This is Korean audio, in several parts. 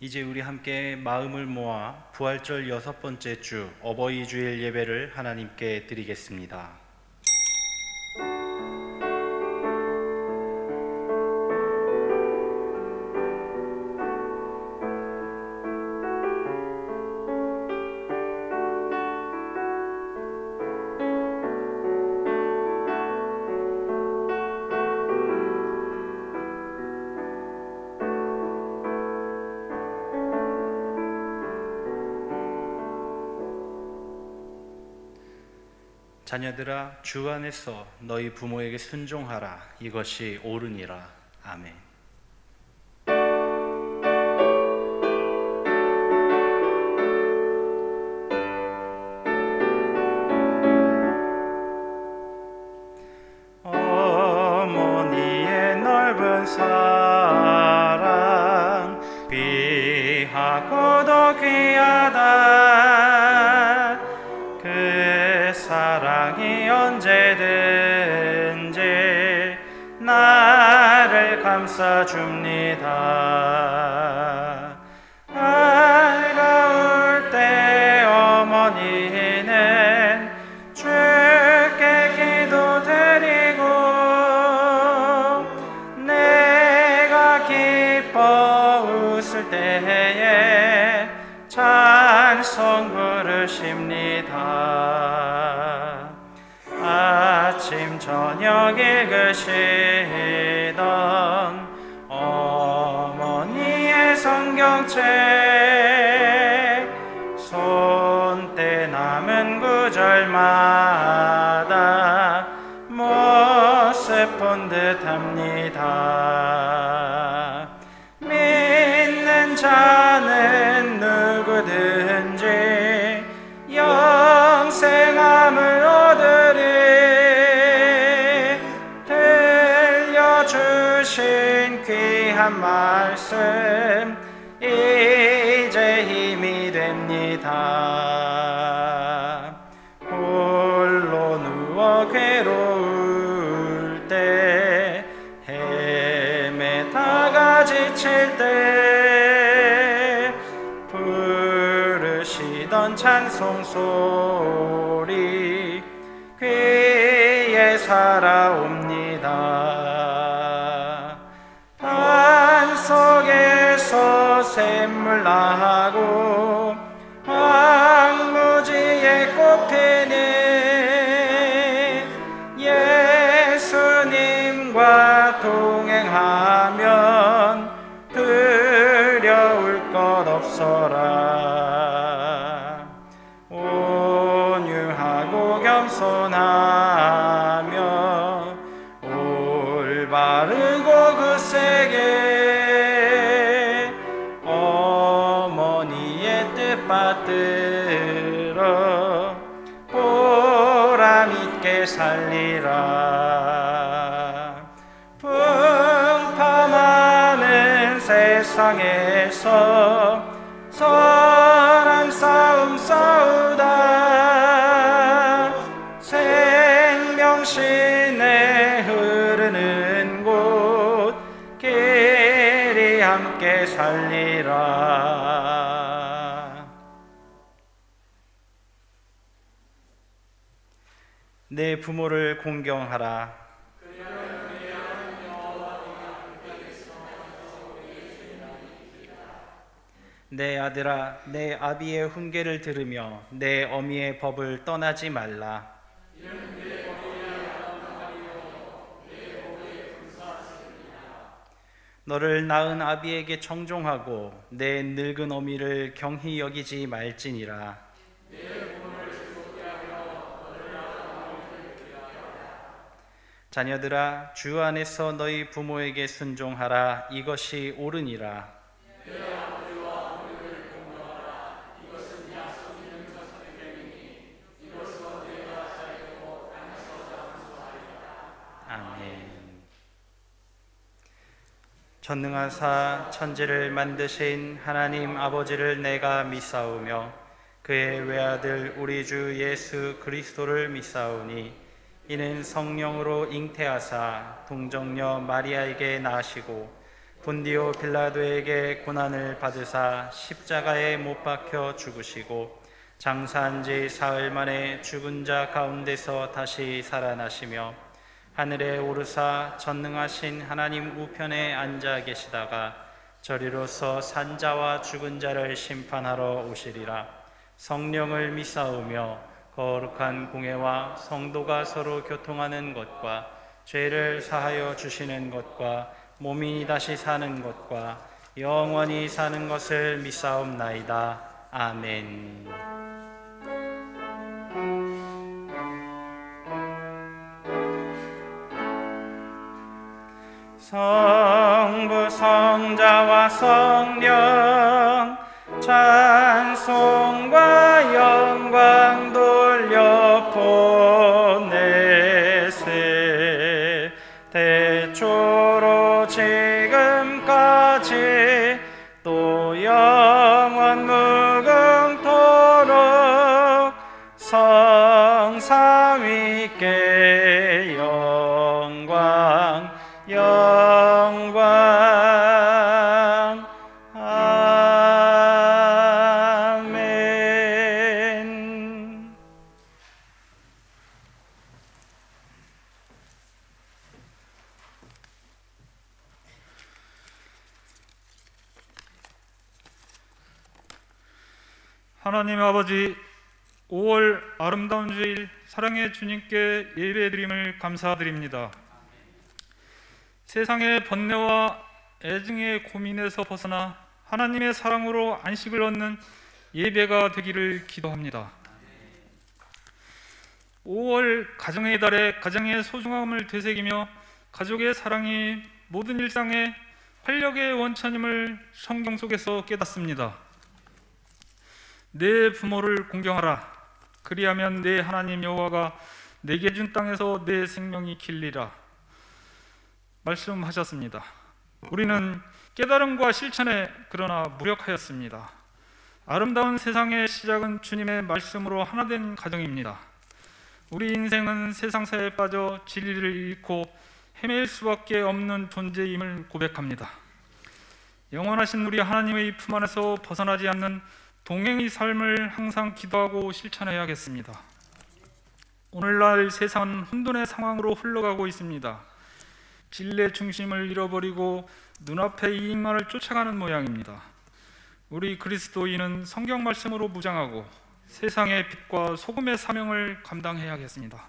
이제 우리 함께 마음을 모아 부활절 6번째 주 어버이 주일 예배를 하나님께 드리겠습니다. 자녀들아, 주 안에서 너희 부모에게 순종하라. 이것이 옳으니라. 아멘. 어머니의 넓은 사랑 귀하고도 귀하다. 그 사랑이 언제든지 나를 감싸줍니다. 밝아올 때 어머니는 주께 기도드리고 내가 기뻐 웃을 때에 찬송 부르십니다. 아침 저녁 읽으시던 어머니의 성경책 손때 남은 구절마다 모습 본 듯합니다. 믿는 자는 누구든지 영생함을 얻으리. 들려주신 귀한 말씀 이제 힘이 됩니다. 홀로 누워 괴로울 때 헤매다가 지칠 때 부르시던 찬송 소리 귀에 살아옵니다. 반 속에서 샘물 나고 황무지에 꽃피니 예수님과 동행하면 두려울 것 없어라. 온유하고 겸손하며 올바르고 굳세게 어머니의 뜻 받들어 보람있게 살리라. 풍파많은 세상에서 사람 싸움 싸우다 생명신에 흐르는 곳 길이 함께 살리라. 내 부모를 공경하라. 내 아들아, 내 아비의 훈계를 들으며 내 어미의 법을 떠나지 말라. 너를 낳은 아비에게 청종하고 내 늙은 어미를 경히 여기지 말지니라. 자녀들아, 주 안에서 너희 부모에게 순종하라. 이것이 옳으니라. 아멘. 전능하사 천지를 만드신 하나님 아버지를 내가 믿사오며 그의 외아들 우리 주 예수 그리스도를 믿사오니 이는 성령으로 잉태하사 동정녀 마리아에게 나시고 본디오 빌라도에게 고난을 받으사 십자가에 못 박혀 죽으시고 장사한 지 사흘 만에 죽은 자 가운데서 다시 살아나시며 하늘에 오르사 전능하신 하나님 우편에 앉아 계시다가 저리로서 산자와 죽은 자를 심판하러 오시리라. 성령을 믿사오며 거룩한 공회와 성도가 서로 교통하는 것과 죄를 사하여 주시는 것과 몸이 다시 사는 것과 영원히 사는 것을 믿사옵나이다. 아멘. 성부 성자와 성령 찬송과 영광 돌려 보내세. 대초로 지금까지 또 영원 무궁토록 성삼위께 영광 영광. 아멘. 하나님 아버지, 5월 아름다운 주일 사랑의 주님께 예배드림을 감사드립니다. 세상의 번뇌와 애증의 고민에서 벗어나 하나님의 사랑으로 안식을 얻는 예배가 되기를 기도합니다. 5월 가정의 달에 가정의 소중함을 되새기며 가족의 사랑이 모든 일상의 활력의 원천임을 성경 속에서 깨닫습니다. 내 부모를 공경하라. 그리하면 내 하나님 여호와가 내게 준 땅에서 내 생명이 길리라 말씀하셨습니다. 우리는 깨달음과 실천에 그러나 무력하였습니다. 아름다운 세상의 시작은 주님의 말씀으로 하나된 가정입니다. 우리 인생은 세상사에 빠져 진리를 잃고 헤맬 수밖에 없는 존재임을 고백합니다. 영원하신 우리 하나님의 품 안에서 벗어나지 않는 동행의 삶을 항상 기도하고 실천해야겠습니다. 오늘날 세상은 혼돈의 상황으로 흘러가고 있습니다. 진리의 중심을 잃어버리고 눈앞의 이익만을 쫓아가는 모양입니다. 우리 그리스도인은 성경 말씀으로 무장하고 세상의 빛과 소금의 사명을 감당해야겠습니다.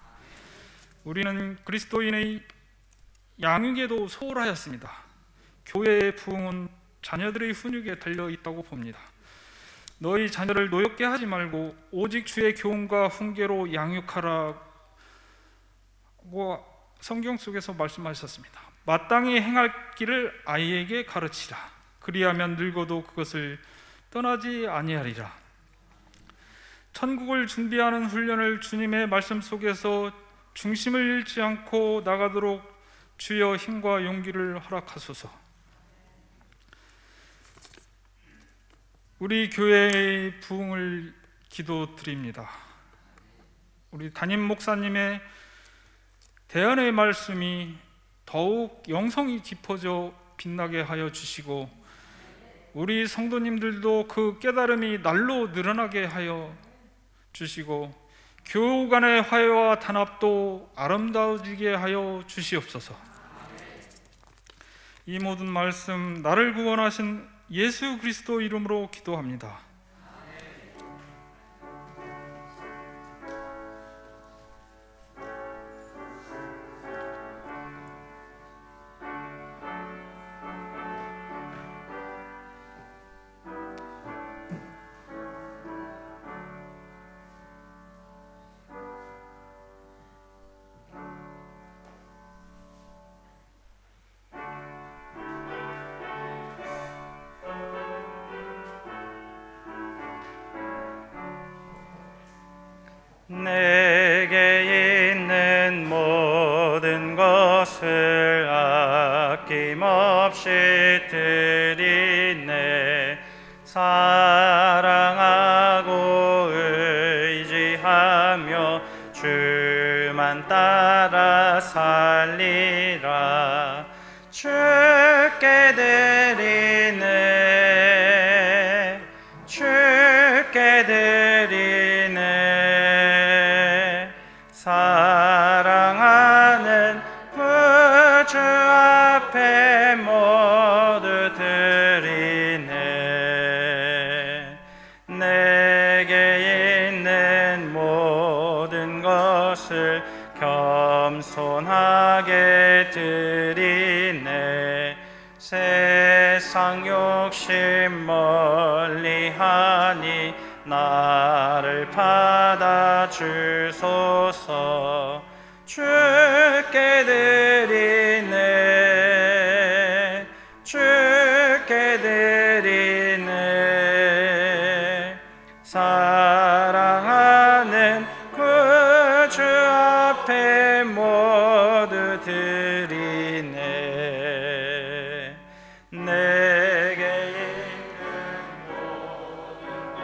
우리는 그리스도인의 양육에도 소홀하였습니다. 교회의 부흥은 자녀들의 훈육에 달려 있다고 봅니다. 너희 자녀를 노엽게 하지 말고 오직 주의 교훈과 훈계로 양육하라고 성경 속에서 말씀하셨습니다. 마땅히 행할 길을 아이에게 가르치라. 그리하면 늙어도 그것을 떠나지 아니하리라. 천국을 준비하는 훈련을 주님의 말씀 속에서 중심을 잃지 않고 나가도록 주여 힘과 용기를 허락하소서. 우리 교회의 부흥을 기도드립니다. 우리 담임 목사님의 대안의 말씀이 더욱 영성이 깊어져 빛나게 하여 주시고 우리 성도님들도 그 깨달음이 날로 늘어나게 하여 주시고 교우 간의 화해와 단합도 아름다워지게 하여 주시옵소서. 이 모든 말씀 나를 구원하신 예수 그리스도 이름으로 기도합니다. 내게 있는 모든 것을 아낌없이 드리네. 사랑하고 의지하며 주만 따라 살리라. 주께 드리네. 사랑하는 구주 앞에 모두 드리네. 내게 있는 모든 것을 겸손하게 드리네. 세상 욕심 멀리하니 나를 받아주소서. 주께 드리네. 주께 드리네. 사랑하는 구주 앞에 모두 드리네. 내게 있는 모든 것을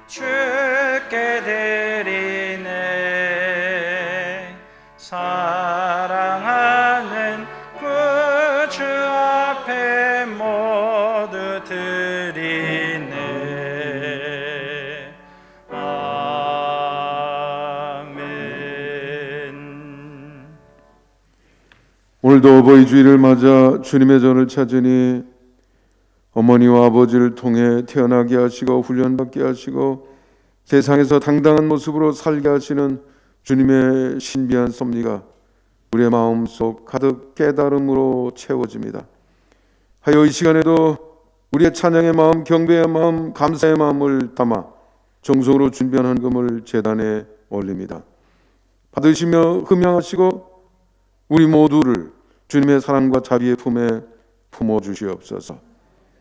주께 드리네. 사랑하는 구주 앞에 모두 드리네. 아멘. 오늘도 어버이 주일을 맞아 주님의 전을 찾으니 어머니와 아버지를 통해 태어나게 하시고 훈련받게 하시고 세상에서 당당한 모습으로 살게 하시는 주님의 신비한 섭리가 우리의 마음속 가득 깨달음으로 채워집니다. 하여 이 시간에도 우리의 찬양의 마음, 경배의 마음, 감사의 마음을 담아 정성으로 준비한 헌금을 제단에 올립니다. 받으시며 흠양하시고 우리 모두를 주님의 사랑과 자비의 품에 품어주시옵소서.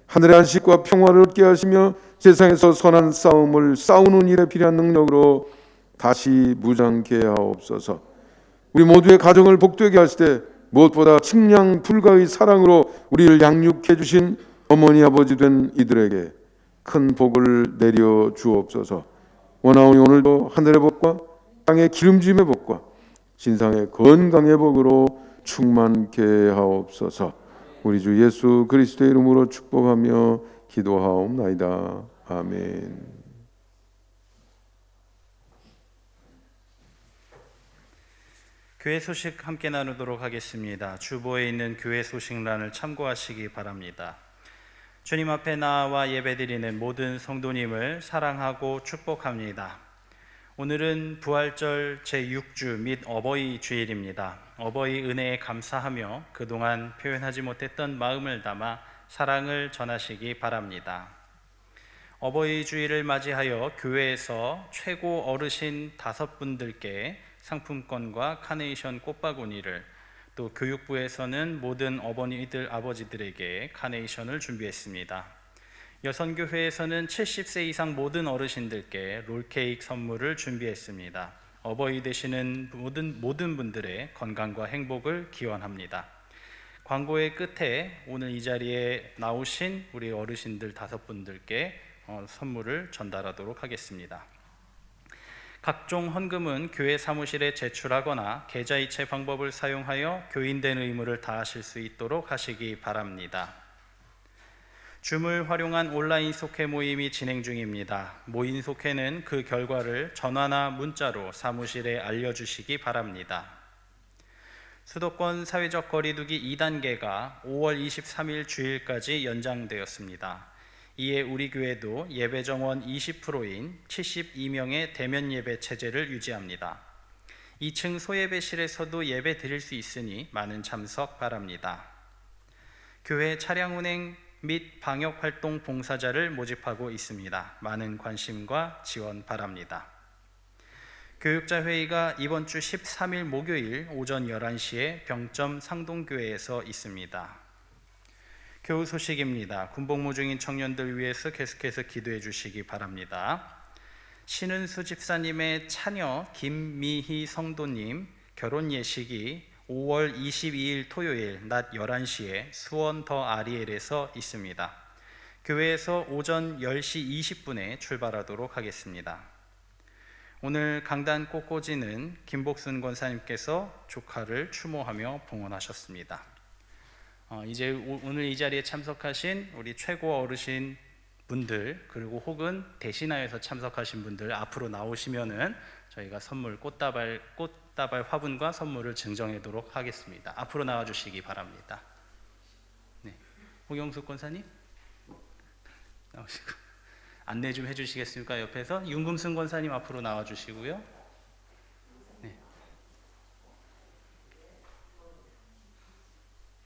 하늘의 안식과 평화를 얻게 하시며 세상에서 선한 싸움을 싸우는 일에 필요한 능력으로 다시 무장케 하옵소서. 우리 모두의 가정을 복되게 하시되 무엇보다 측량 불가의 사랑으로 우리를 양육해 주신 어머니 아버지 된 이들에게 큰 복을 내려 주옵소서. 원하오니 오늘도 하늘의 복과 땅의 기름짐의 복과 신상의 건강의 복으로 충만케 하옵소서. 우리 주 예수 그리스도의 이름으로 축복하며 기도하옵나이다. 아멘. 교회 소식 함께 나누도록 하겠습니다. 주보에 있는 교회 소식란을 참고하시기 바랍니다. 주님 앞에 나와 예배드리는 모든 성도님을 사랑하고 축복합니다. 오늘은 부활절 제6주 및 어버이 주일입니다. 어버이 은혜에 감사하며 그동안 표현하지 못했던 마음을 담아 사랑을 전하시기 바랍니다. 어버이 주일을 맞이하여 교회에서 최고 어르신 5분들께 상품권과 카네이션 꽃바구니를, 또 교육부에서는 모든 어머니들 아버지들에게 카네이션을 준비했습니다. 여선교회에서는 70세 이상 모든 어르신들께 롤케이크 선물을 준비했습니다. 어버이 되시는 모든 분들의 건강과 행복을 기원합니다. 광고의 끝에 오늘 이 자리에 나오신 우리 어르신들 5분들께 선물을 전달하도록 하겠습니다. 각종 헌금은 교회 사무실에 제출하거나 계좌이체 방법을 사용하여 교인된 의무를 다하실 수 있도록 하시기 바랍니다. 줌을 활용한 온라인 속회 모임이 진행 중입니다. 모임 속회는 그 결과를 전화나 문자로 사무실에 알려주시기 바랍니다. 수도권 사회적 거리두기 2단계가 5월 23일 주일까지 연장되었습니다. 이에 우리 교회도 예배 정원 20%인 72명의 대면 예배 체제를 유지합니다. 2층 소예배실에서도 예배 드릴 수 있으니 많은 참석 바랍니다. 교회 차량 운행 및 방역활동 봉사자를 모집하고 있습니다. 많은 관심과 지원 바랍니다. 교육자회의가 이번 주 13일 목요일 오전 11시에 병점 상동교회에서 있습니다. 교우 소식입니다. 군복무 중인 청년들 위해서 계속해서 기도해 주시기 바랍니다. 신은수 집사님의 차녀 김미희 성도님 결혼 예식이 5월 22일 토요일 낮 11시에 수원 더 아리엘에서 있습니다. 교회에서 오전 10시 20분에 출발하도록 하겠습니다. 오늘 강단 꽃꽂이는 김복순 권사님께서 조카를 추모하며 봉헌하셨습니다. 이제 오늘 이 자리에 참석하신 우리 최고 어르신 분들, 그리고 혹은 대신하여서 참석하신 분들 앞으로 나오시면은 저희가 선물 꽃다발 화분과 선물을 증정하도록 하겠습니다. 앞으로 나와 주시기 바랍니다. 네. 홍영숙 권사님 나오시고 안내 좀 해주시겠습니까? 옆에서 윤금승 권사님 앞으로 나와 주시고요. 네.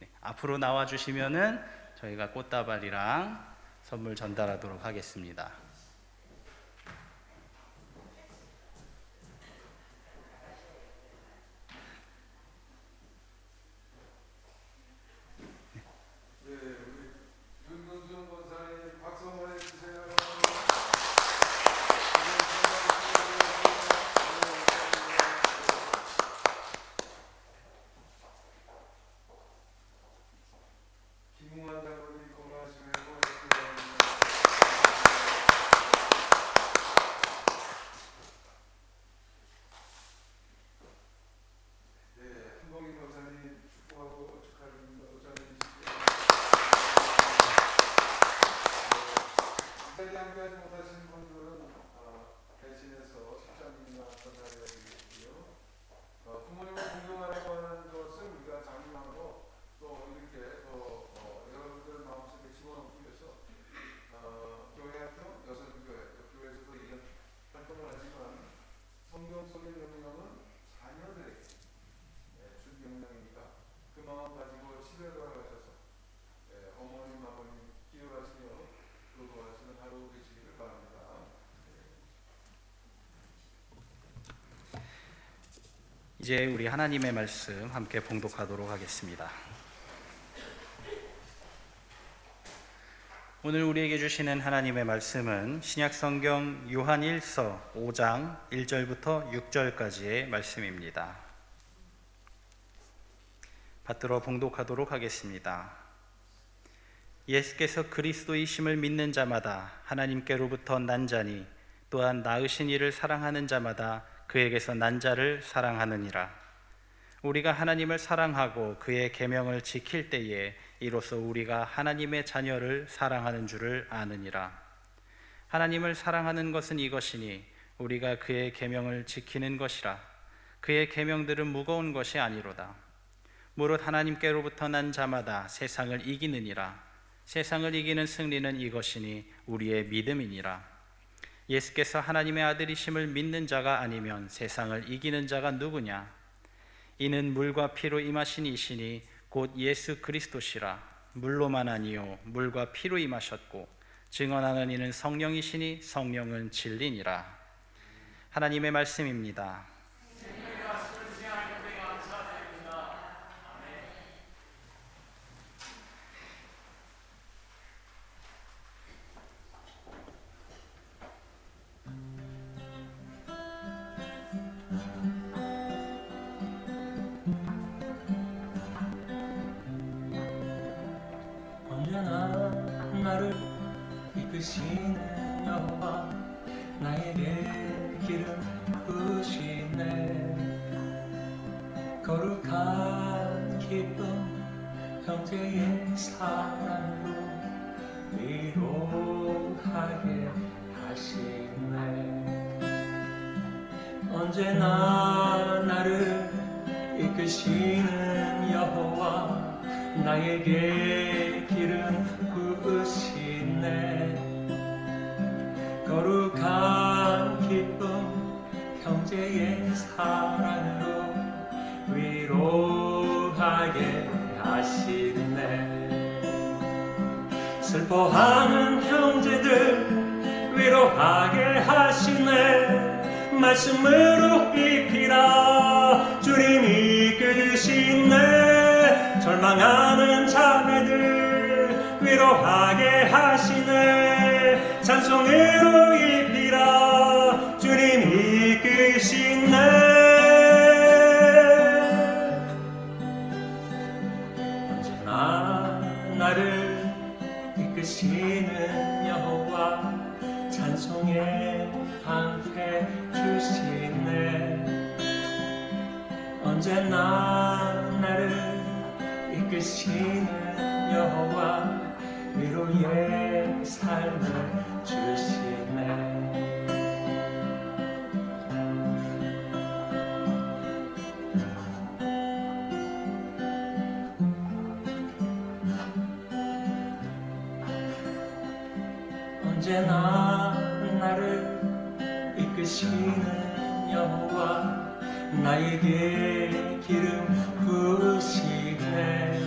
네. 앞으로 나와 주시면은 저희가 꽃다발이랑 선물 전달하도록 하겠습니다. 이제 우리 하나님의 말씀 함께 봉독하도록 하겠습니다. 오늘 우리에게 주시는 하나님의 말씀은 신약성경 요한 1서 5장 1절부터 6절까지의 말씀입니다. 받들어 봉독하도록 하겠습니다. 예수께서 그리스도이심을 믿는 자마다 하나님께로부터 난 자니 또한 낳으신 이를 사랑하는 자마다 그에게서 난 자를 사랑하느니라. 우리가 하나님을 사랑하고 그의 계명을 지킬 때에 이로써 우리가 하나님의 자녀를 사랑하는 줄을 아느니라. 하나님을 사랑하는 것은 이것이니 우리가 그의 계명을 지키는 것이라. 그의 계명들은 무거운 것이 아니로다. 무릇 하나님께로부터 난 자마다 세상을 이기느니라. 세상을 이기는 승리는 이것이니 우리의 믿음이니라. 예수께서 하나님의 아들이심을 믿는 자가 아니면 세상을 이기는 자가 누구냐? 이는 물과 피로 임하신 이시니 곧 예수 그리스도시라. 물로만 아니요 물과 피로 임하셨고 증언하는 이는 성령이시니 성령은 진리니라. 하나님의 말씀입니다. 나를 이끄시는 여호와 나에게 길을 푸시네. 거룩한 기쁨 형제의 사랑으로 위로하게 하시네. 언제나 나를 이끄시는 여호와 나에게 길은 부으시네. 거룩한 기쁨 형제의 사랑으로 위로하게 하시네. 슬퍼하는 형제들 위로하게 하시네. 말씀으로 입히라. 주님이 이끄시네. 절망하는 자매들 위로하게 하시네. 찬송으로 입히라. 주님이 이끄시네. 언제나 나를 이끄시는 여호와 찬송의 방패 주시네. 언제나 나를 이끄시는 여호와 위로의 삶을 주시네. 언제나 나를 이끄시는 여호와 나에게 기름 부으시네.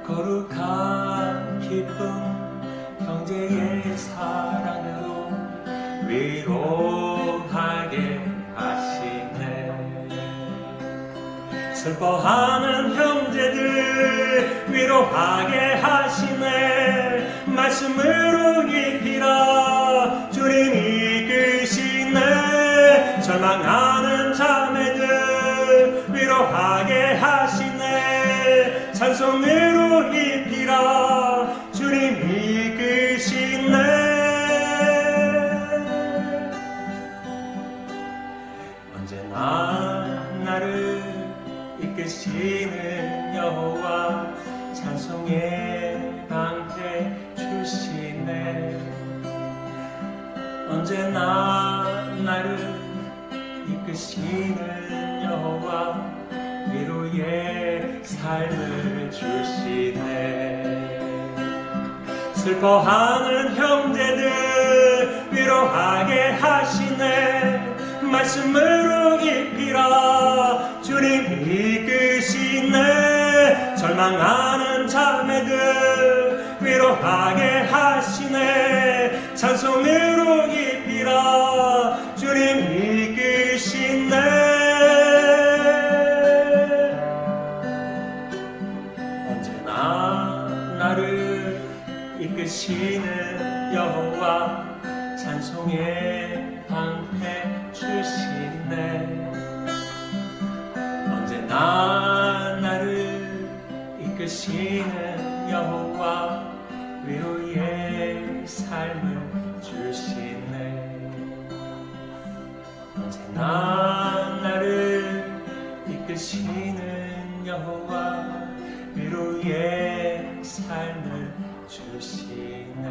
거룩한 기쁨 형제의 사랑으로 위로하게 하시네. 슬퍼하는 형제들 위로하게 하시네. 말씀으로 입히라 주님 이끄시네. 절망하는 자매들 위로하게 하시네. 찬송으로 입히라 주님 이끄시네. 언제나 나를 이끄시는 여호와 찬송의 방패 주시네. 언제나 나를 이끄시는 여호와 위로의 삶을 주시네. 슬퍼하는 형제들 위로하게 하시네. 말씀으로 입히라 주님 이끄시네. 절망하는 자매들 위로하게 하시네. 찬송으로 입히라 주님 이끄시네. 언제나 나를 이끄시는 여호와 찬송의 방패 주시네. 언제나 나를 이끄시는 여호와 위로의 삶을 주시네. 언제나 나를 이끄시는 여호와 위로의 삶을 주시네.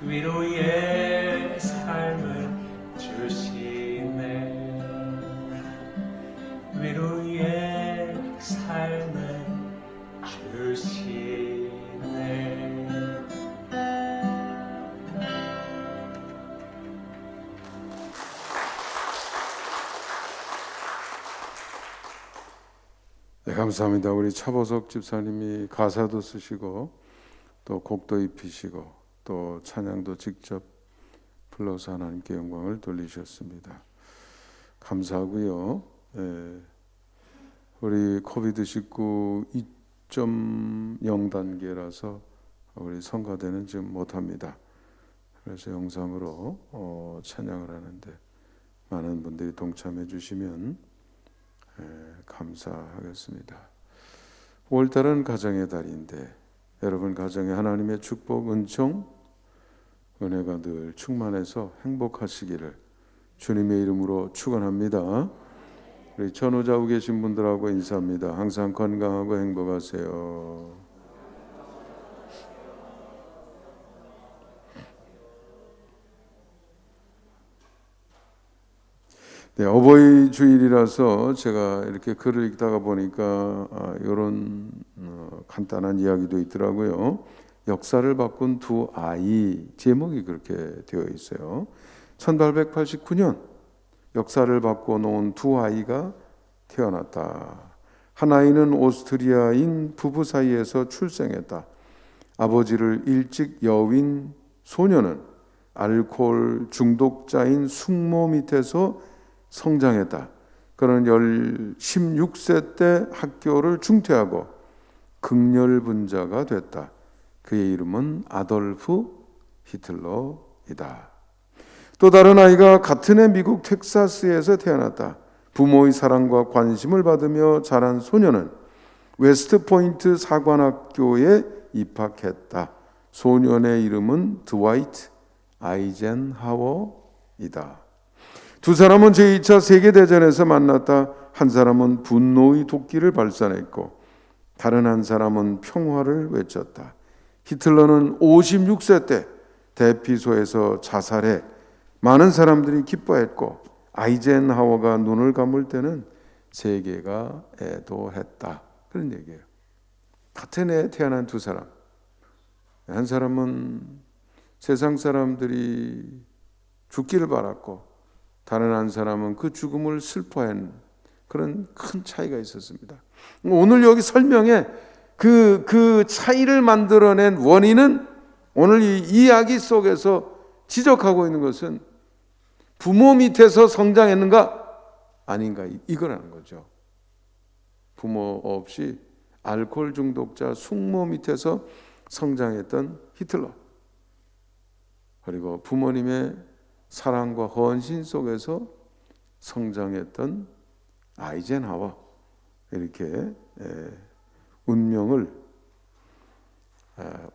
위로의 삶을 주시네. 위로의 삶을 주시네. 네, 감사합니다. 우리 차보석 집사님이 가사도 쓰시고 또 곡도 입히시고 또 찬양도 직접 불러서 하나님께 영광을 돌리셨습니다. 감사하고요. 예, 우리 코비드19 2.0 단계라서 우리 성가대는 지금 못합니다. 그래서 영상으로 찬양을 하는데 많은 분들이 동참해 주시면 감사하겠습니다. 5월달은 가정의 달인데 여러분 가정에 하나님의 축복, 은총, 은혜가 늘 충만해서 행복하시기를 주님의 이름으로 축원합니다. 우리 전후좌우 계신 분들하고 인사합니다. 항상 건강하고 행복하세요. 네, 어버이 주일이라서 제가 이렇게 글을 읽다가 보니까 이런 간단한 이야기도 있더라고요. 역사를 바꾼 두 아이, 제목이 그렇게 되어 있어요. 1889년 역사를 바꿔놓은 두 아이가 태어났다. 한 아이는 오스트리아인 부부 사이에서 출생했다. 아버지를 일찍 여윈 소녀는 알코올 중독자인 숙모 밑에서 성장했다. 그는 16세 때 학교를 중퇴하고 극렬분자가 됐다. 그의 이름은 아돌프 히틀러이다. 또 다른 아이가 같은 해 미국 텍사스에서 태어났다. 부모의 사랑과 관심을 받으며 자란 소녀는 웨스트포인트 사관학교에 입학했다. 소년의 이름은 드와이트 아이젠하워이다. 두 사람은 제2차 세계대전에서 만났다. 한 사람은 분노의 도끼를 발산했고 다른 한 사람은 평화를 외쳤다. 히틀러는 56세 때 대피소에서 자살해 많은 사람들이 기뻐했고 아이젠하워가 눈을 감을 때는 세계가 애도했다. 그런 얘기예요. 같은 해에 태어난 두 사람. 한 사람은 세상 사람들이 죽기를 바랐고 다른 한 사람은 그 죽음을 슬퍼한 그런 큰 차이가 있었습니다. 오늘 여기 설명에 그 차이를 만들어낸 원인은 오늘 이 이야기 속에서 지적하고 있는 것은 부모 밑에서 성장했는가 아닌가 이거라는 거죠. 부모 없이 알코올 중독자 숙모 밑에서 성장했던 히틀러, 그리고 부모님의 사랑과 헌신 속에서 성장했던 아이젠하워, 이렇게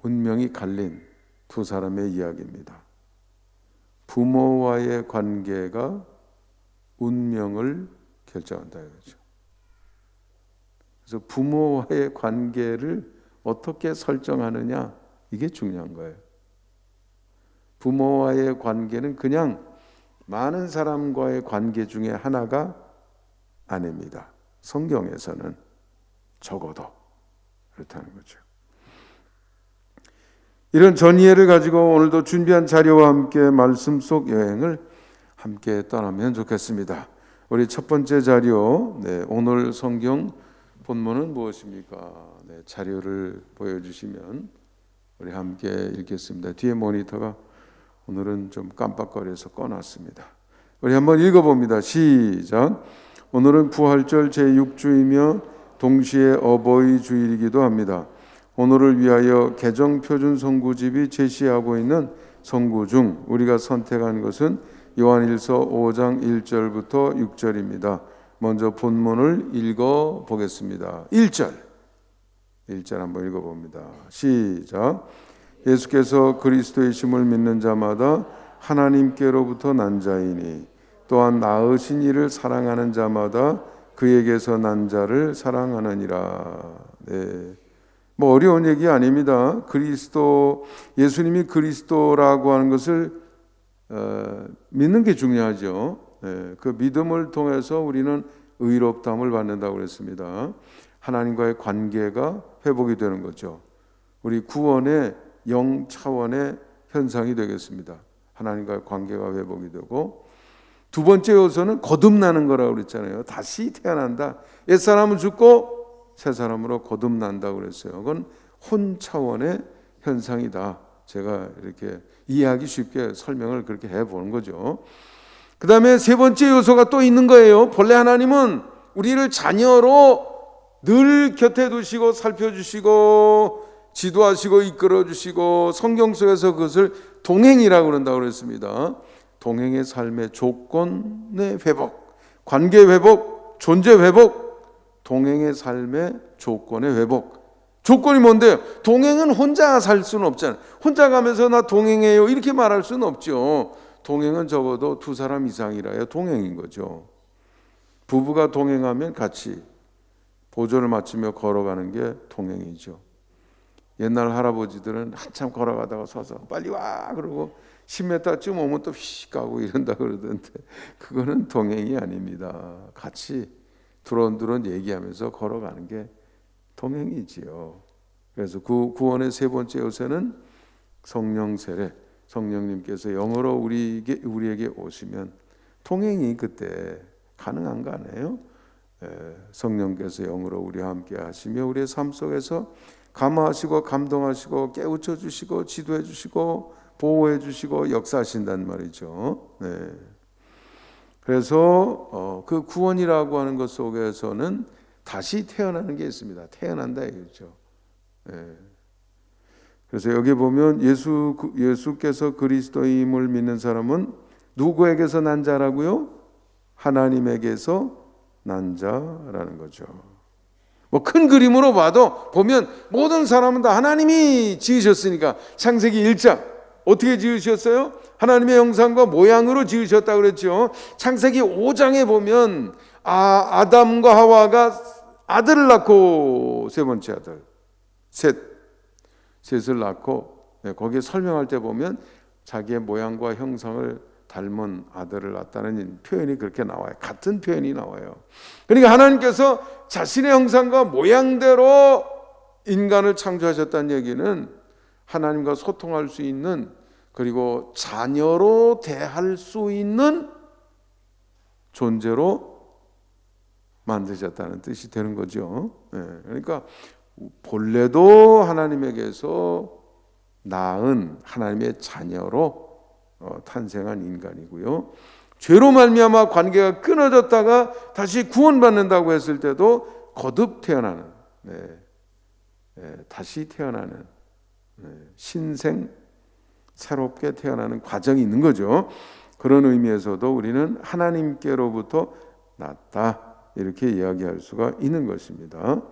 운명이 갈린 두 사람의 이야기입니다. 부모와의 관계가 운명을 결정한다 이거죠. 그래서 부모와의 관계를 어떻게 설정하느냐, 이게 중요한 거예요. 부모와의 관계는 그냥 많은 사람과의 관계 중에 하나가 아닙니다. 성경에서는 적어도 그렇다는 거죠. 이런 전이해를 가지고 오늘도 준비한 자료와 함께 말씀 속 여행을 함께 떠나면 좋겠습니다. 우리 첫 번째 자료, 오늘 성경 본문은 무엇입니까? 자료를 보여주시면 우리 함께 읽겠습니다. 뒤에 모니터가 오늘은 좀 깜빡거려서 꺼놨습니다. 우리 한번 읽어봅니다. 시작. 오늘은 부활절 제6주이며 동시에 어버이 주일이기도 합니다. 오늘을 위하여 개정표준 선구집이 제시하고 있는 선구 중 우리가 선택한 것은 요한일서 5장 1절부터 6절입니다. 먼저 본문을 읽어보겠습니다. 1절 한번 읽어봅니다. 시작. 예수께서 그리스도이심을 믿는 자마다 하나님께로부터 난 자이니 또한 낳으신 이를 사랑하는 자마다 그에게서 난 자를 사랑하느니라. 뭐 어려운 얘기 아닙니다. 예수님이 그리스도라고 하는 것을 믿는 게 중요하죠. 그 믿음을 통해서 우리는 의롭다함을 받는다고 그랬습니다. 하나님과의 관계가 회복이 되는 거죠. 우리 구원의 영 차원의 현상이 되겠습니다. 하나님과의 관계가 회복이 되고, 두 번째 요소는 거듭나는 거라고 그랬잖아요. 다시 태어난다. 옛사람은 죽고 새 사람으로 거듭난다고 그랬어요. 그건 혼 차원의 현상이다. 제가 이렇게 이해하기 쉽게 설명을 그렇게 해보는 거죠. 그 다음에 세 번째 요소가 또 있는 거예요. 본래 하나님은 우리를 자녀로 늘 곁에 두시고 살펴주시고 지도하시고 이끌어주시고 성경 속에서 그것을 동행이라고 그런다고 그랬습니다. 동행의 삶의 조건의 회복, 관계 회복, 존재 회복, 동행의 삶의 조건의 회복. 조건이 뭔데요? 동행은 혼자 살 수는 없잖아요. 혼자 가면서 나 동행해요 이렇게 말할 수는 없죠. 동행은 적어도 두 사람 이상이라야 동행인 거죠. 부부가 동행하면 같이 보조를 맞추며 걸어가는 게 동행이죠. 옛날 할아버지들은 한참 걸어가다가 서서 빨리 와 그러고 10m쯤 오면 또 휙 가고 이런다 그러던데 그거는 동행이 아닙니다. 같이 두런두런 얘기하면서 걸어가는 게 동행이지요. 그래서 구원의 세 번째 요새는 성령 세례. 성령님께서 영으로 우리에게 오시면 동행이 그때 가능한 거 아니에요? 성령께서 영으로 우리와 함께 하시며 우리의 삶 속에서 감화하시고 감동하시고 깨우쳐 주시고 지도해 주시고 보호해 주시고 역사하신단 말이죠. 그래서 그 구원이라고 하는 것 속에서는 다시 태어나는 게 있습니다. 태어난다 이거죠. 그래서 여기 보면 예수께서 그리스도임을 믿는 사람은 누구에게서 난 자라고요? 하나님에게서 난 자라는 거죠. 뭐 큰 그림으로 봐도 보면 모든 사람은 다 하나님이 지으셨으니까 창세기 1장 어떻게 지으셨어요? 하나님의 형상과 모양으로 지으셨다고 그랬죠. 창세기 5장에 보면 아담과 하와가 아들을 낳고 세 번째 아들 셋을 낳고 거기에 설명할 때 보면 자기의 모양과 형상을 닮은 아들을 낳았다는 표현이 그렇게 나와요. 같은 표현이 나와요. 그러니까 하나님께서 자신의 형상과 모양대로 인간을 창조하셨다는 얘기는 하나님과 소통할 수 있는, 그리고 자녀로 대할 수 있는 존재로 만드셨다는 뜻이 되는 거죠. 그러니까 본래도 하나님에게서 낳은 하나님의 자녀로 탄생한 인간이고요. 죄로 말미암아 관계가 끊어졌다가 다시 구원받는다고 했을 때도 거듭 태어나는, 다시 태어나는, 신생, 새롭게 태어나는 과정이 있는 거죠. 그런 의미에서도 우리는 하나님께로부터 났다, 이렇게 이야기할 수가 있는 것입니다.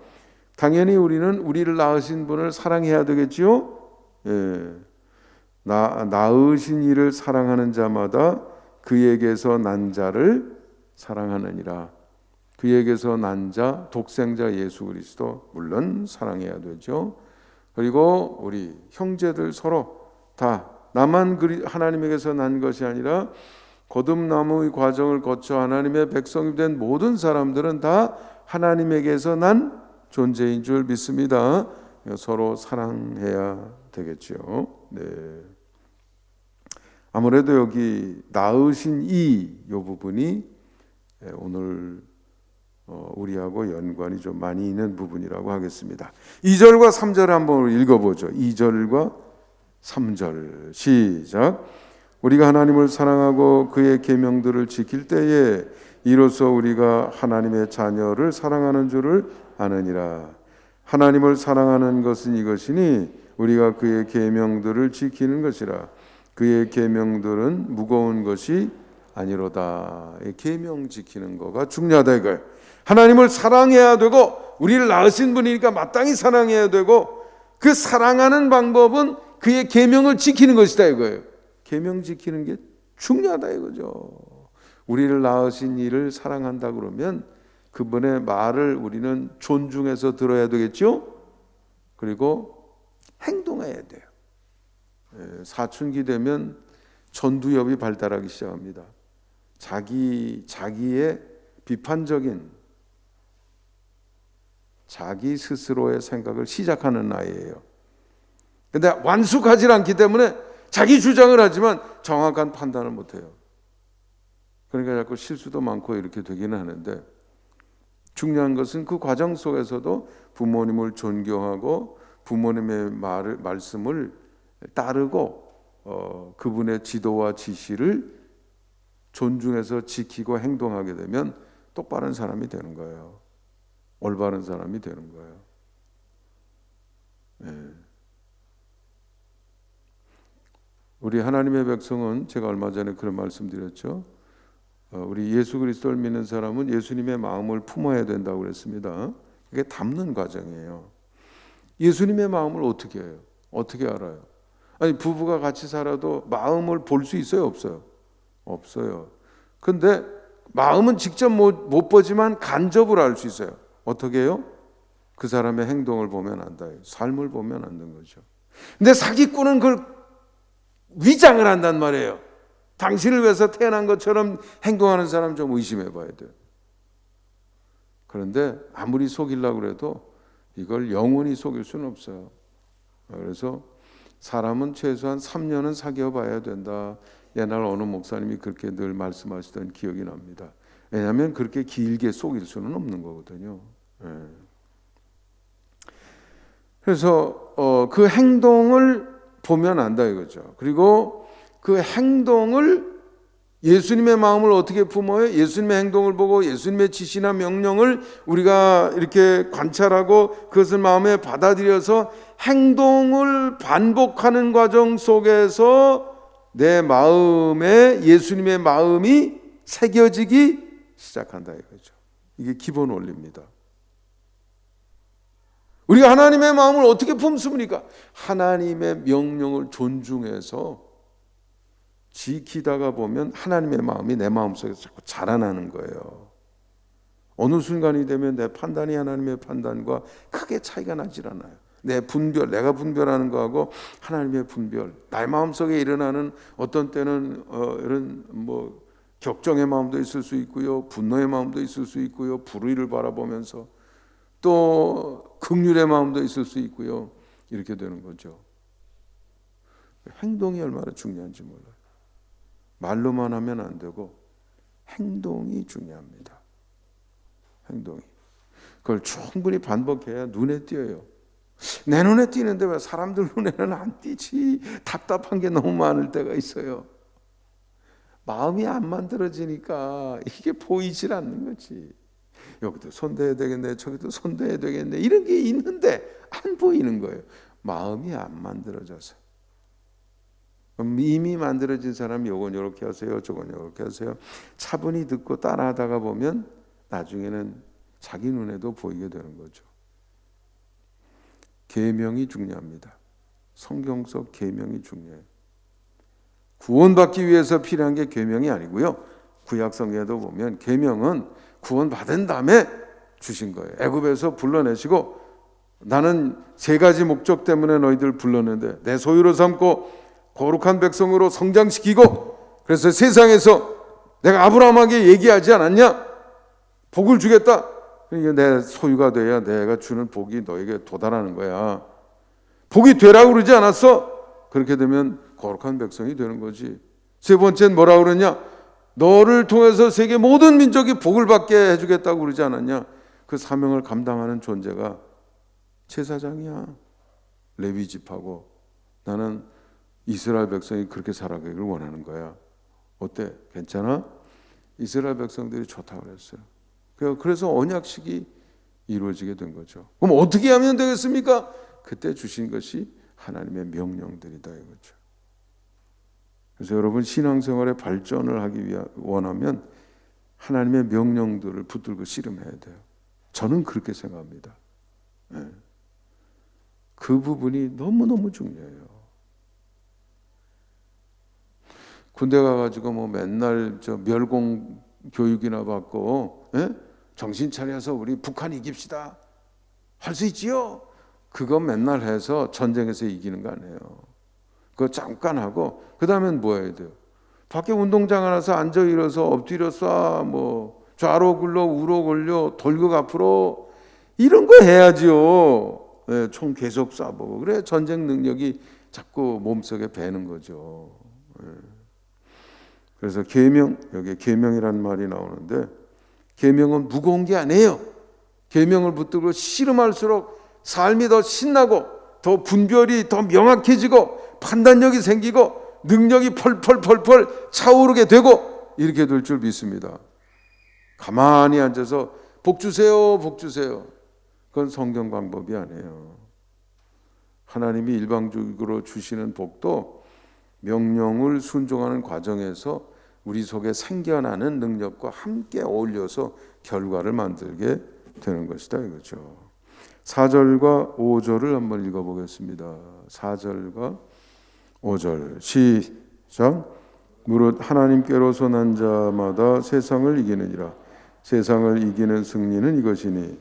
당연히 우리는 우리를 낳으신 분을 사랑해야 되겠지요. 낳으신 이를 사랑하는 자마다 그에게서 난 자를 사랑하느니라. 그에게서 난 자, 독생자 예수 그리스도 물론 사랑해야 되죠. 그리고 우리 형제들 서로 다 나만 하나님에게서 난 것이 아니라 거듭남의 과정을 거쳐 하나님의 백성이 된 모든 사람들은 다 하나님에게서 난 존재인 줄 믿습니다. 서로 사랑해야 되겠죠. 아무래도 여기 낳으신 이 부분이 오늘 우리하고 연관이 좀 많이 있는 부분이라고 하겠습니다. 2절과 3절을 한번 읽어보죠. 2절과 3절 시작. 우리가 하나님을 사랑하고 그의 계명들을 지킬 때에 이로써 우리가 하나님의 자녀를 사랑하는 줄을 아느니라. 하나님을 사랑하는 것은 이것이니 우리가 그의 계명들을 지키는 것이라. 그의 계명들은 무거운 것이 아니로다. 계명 지키는 거가 중요하다 이거예요. 하나님을 사랑해야 되고 우리를 낳으신 분이니까 마땅히 사랑해야 되고, 그 사랑하는 방법은 그의 계명을 지키는 것이다 이거예요. 계명 지키는 게 중요하다 이거죠. 우리를 낳으신 이를 사랑한다 그러면 그분의 말을 우리는 존중해서 들어야 되겠죠. 그리고 행동해야 돼요. 사춘기 되면 전두엽이 발달하기 시작합니다. 자기의 비판적인, 자기 스스로의 생각을 시작하는 나이예요. 근데 완숙하지 않기 때문에 자기 주장을 하지만 정확한 판단을 못해요. 그러니까 자꾸 실수도 많고 이렇게 되기는 하는데, 중요한 것은 그 과정 속에서도 부모님을 존경하고 부모님의 말씀을 따르고 그분의 지도와 지시를 존중해서 지키고 행동하게 되면 똑바른 사람이 되는 거예요. 올바른 사람이 되는 거예요. 우리 하나님의 백성은, 제가 얼마 전에 그런 말씀드렸죠. 우리 예수 그리스도를 믿는 사람은 예수님의 마음을 품어야 된다고 그랬습니다. 이게 담는 과정이에요. 예수님의 마음을 어떻게 해요? 어떻게 알아요? 아니, 부부가 같이 살아도 마음을 볼 수 있어요? 없어요? 없어요. 근데 마음은 직접 못 보지만 간접으로 알 수 있어요. 어떻게 해요? 그 사람의 행동을 보면 안다. 삶을 보면 안는 거죠. 근데 사기꾼은 그걸 위장을 한단 말이에요. 당신을 위해서 태어난 것처럼 행동하는 사람 좀 의심해 봐야 돼요. 그런데 아무리 속이려고 해도 이걸 영원히 속일 수는 없어요. 그래서 사람은 최소한 3년은 사귀어 봐야 된다. 옛날 어느 목사님이 그렇게 늘 말씀하시던 기억이 납니다. 왜냐하면 그렇게 길게 속일 수는 없는 거거든요. 그래서 그 행동을 보면 안다 이거죠. 그리고 그 행동을, 예수님의 마음을 어떻게 품어요? 예수님의 행동을 보고 예수님의 지시나 명령을 우리가 이렇게 관찰하고 그것을 마음에 받아들여서 행동을 반복하는 과정 속에서 내 마음에 예수님의 마음이 새겨지기 시작한다 이거죠. 이게 기본 원리입니다. 우리가 하나님의 마음을 어떻게 품습니까? 하나님의 명령을 존중해서 지키다가 보면 하나님의 마음이 내 마음속에서 자꾸 자라나는 거예요. 어느 순간이 되면 내 판단이 하나님의 판단과 크게 차이가 나질 않아요. 내 분별, 내가 분별하는 거하고 하나님의 분별, 나의 마음속에 일어나는 어떤 때는 이런 격정의 마음도 있을 수 있고요, 분노의 마음도 있을 수 있고요, 불의를 바라보면서 또 긍휼의 마음도 있을 수 있고요. 이렇게 되는 거죠. 행동이 얼마나 중요한지 몰라요. 말로만 하면 안 되고 행동이 중요합니다. 행동이. 그걸 충분히 반복해야 눈에 띄어요. 내 눈에 띄는데 왜 사람들 눈에는 안 띄지? 답답한 게 너무 많을 때가 있어요. 마음이 안 만들어지니까 이게 보이질 않는 거지. 여기도 손대야 되겠네, 저기도 손대야 되겠네, 이런 게 있는데 안 보이는 거예요. 마음이 안 만들어져서. 이미 만들어진 사람이 요건 요렇게 하세요, 저건 요렇게 하세요. 차분히 듣고 따라하다가 보면 나중에는 자기 눈에도 보이게 되는 거죠. 계명이 중요합니다. 성경 속 계명이 중요해요. 구원받기 위해서 필요한 게 계명이 아니고요. 구약 성경에도 보면 계명은 구원받은 다음에 주신 거예요. 애굽에서 불러내시고 나는 세 가지 목적 때문에 너희들 불렀는데 내 소유로 삼고 거룩한 백성으로 성장시키고 그래서 세상에서 내가 아브라함에게 얘기하지 않았냐? 복을 주겠다. 이게 내 소유가 돼야 내가 주는 복이 너에게 도달하는 거야. 복이 되라고 그러지 않았어? 그렇게 되면 거룩한 백성이 되는 거지. 세 번째는 뭐라고 그러냐? 너를 통해서 세계 모든 민족이 복을 받게 해주겠다고 그러지 않았냐? 그 사명을 감당하는 존재가 제사장이야. 레위 지파고 나는 이스라엘 백성이 그렇게 살아가기를 원하는 거야. 어때? 괜찮아? 이스라엘 백성들이 좋다고 그랬어요. 그래서 언약식이 이루어지게 된 거죠. 그럼 어떻게 하면 되겠습니까? 그때 주신 것이 하나님의 명령들이다 이거죠. 그래서 여러분 신앙생활의 발전을 하기 위해 원하면 하나님의 명령들을 붙들고 씨름해야 돼요. 저는 그렇게 생각합니다. 네. 그 부분이 너무너무 중요해요. 군대 가가지고 맨날 멸공 교육이나 받고 정신 차려서 우리 북한 이깁시다 할 수 있지요? 그거 맨날 해서 전쟁에서 이기는 거 아니에요. 그거 잠깐 하고 그 다음엔 뭐 해야 돼요? 밖에 운동장 안에서 앉아 일어서 엎드려 쏴 좌로 굴러 우로 걸려 돌격 앞으로 이런 거 해야지요. 총 계속 쏴보고 그래 전쟁 능력이 자꾸 몸속에 배는 거죠. 그래서 계명, 여기 계명이라는 말이 나오는데 계명은 무거운 게 아니에요. 계명을 붙들고 씨름할수록 삶이 더 신나고 더 분별이 더 명확해지고 판단력이 생기고 능력이 펄펄 차오르게 되고 이렇게 될 줄 믿습니다. 가만히 앉아서 복 주세요, 복 주세요. 그건 성경 방법이 아니에요. 하나님이 일방적으로 주시는 복도 명령을 순종하는 과정에서 우리 속에 생겨나는 능력과 함께 어울려서 결과를 만들게 되는 것이다 이거죠. 4절과 5절을 한번 읽어보겠습니다. 4절과 5절 시작. 무릇 하나님께로서 난 자마다 세상을 이기느니라. 세상을 이기는 승리는 이것이니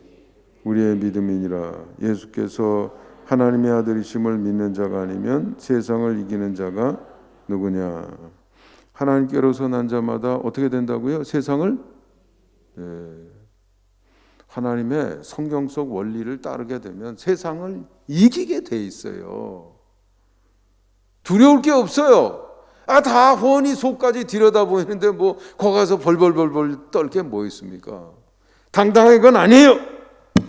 우리의 믿음이니라. 예수께서 하나님의 아들이심을 믿는 자가 아니면 세상을 이기는 자가 누구냐? 하나님께로서 난 자마다 어떻게 된다고요? 세상을 하나님의 성경 속 원리를 따르게 되면 세상을 이기게 돼 있어요. 두려울 게 없어요. 다 훤히 속까지 들여다보이는데 거 가서 벌벌 떨 게 뭐 있습니까? 당당한 건 아니에요.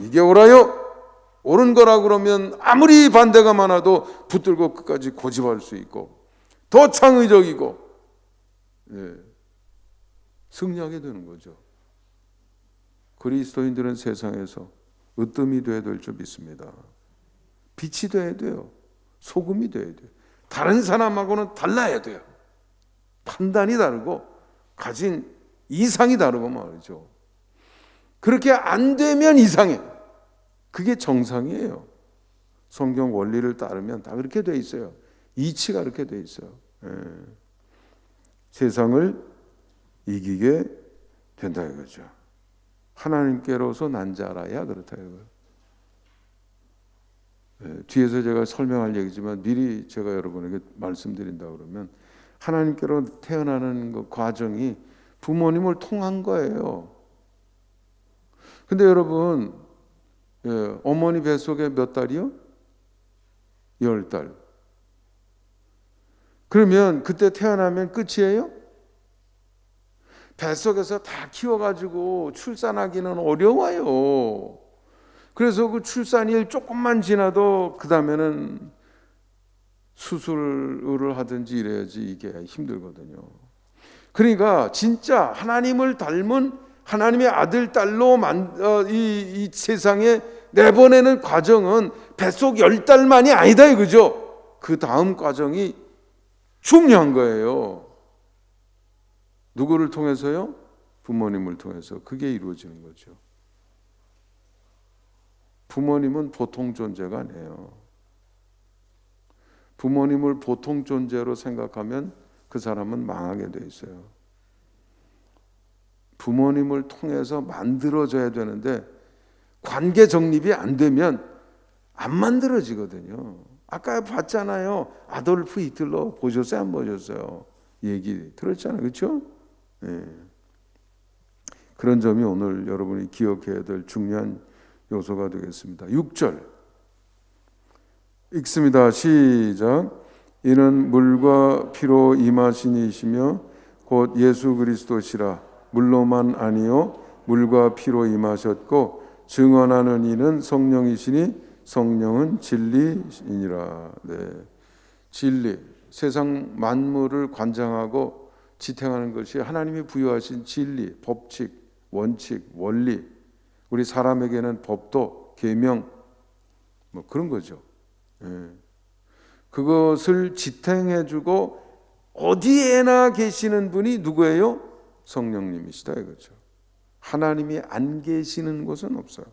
이게 옳아요. 옳은 거라 그러면 아무리 반대가 많아도 붙들고 끝까지 고집할 수 있고 더 창의적이고 승리하게 되는 거죠. 그리스도인들은 세상에서 으뜸이 되어야 될 줄 믿습니다. 빛이 되어야 돼요. 소금이 되어야 돼요. 다른 사람하고는 달라야 돼요. 판단이 다르고 가진 이상이 다르고 말이죠. 그렇게 안 되면 이상해. 그게 정상이에요. 성경 원리를 따르면 다 그렇게 돼 있어요. 이치가 그렇게 돼 있어요. 세상을 이기게 된다 이거죠. 하나님께로서 난 자라야 그렇다 이거예요. 뒤에서 제가 설명할 얘기지만 미리 제가 여러분에게 말씀드린다 그러면 하나님께로 태어나는 그 과정이 부모님을 통한 거예요. 근데 여러분, 어머니 뱃속에 몇 달이요? 10달. 그러면 그때 태어나면 끝이에요? 뱃속에서 다 키워가지고 출산하기는 어려워요. 그래서 그 출산일 조금만 지나도 그 다음에는 수술을 하든지 이래야지 이게 힘들거든요. 그러니까 진짜 하나님을 닮은 하나님의 아들, 딸로 이 세상에 내보내는 과정은 뱃속 10달만이 아니다 이거죠. 그 다음 과정이 중요한 거예요. 누구를 통해서요? 부모님을 통해서. 그게 이루어지는 거죠. 부모님은 보통 존재가 아니에요. 부모님을 보통 존재로 생각하면 그 사람은 망하게 돼 있어요. 부모님을 통해서 만들어져야 되는데 관계 정립이 안 되면 안 만들어지거든요. 아까 봤잖아요. 아돌프 히틀러 보셨어요? 안 보셨어요? 얘기 들었잖아요. 그렇죠? 네. 그런 점이 오늘 여러분이 기억해야 될 중요한 요소가 되겠습니다. 6절 읽습니다. 시작. 이는 물과 피로 임하신 이시며 곧 예수 그리스도시라. 물로만 아니요 물과 피로 임하셨고 증언하는 이는 성령이시니 성령은 진리이니라. 네. 진리. 세상 만물을 관장하고 지탱하는 것이 하나님이 부여하신 진리, 법칙, 원칙, 원리. 우리 사람에게는 법도, 계명, 뭐 그런 거죠. 예. 그것을 지탱해주고 어디에나 계시는 분이 누구예요? 성령님이시다 이거죠. 하나님이 안 계시는 곳은 없어요.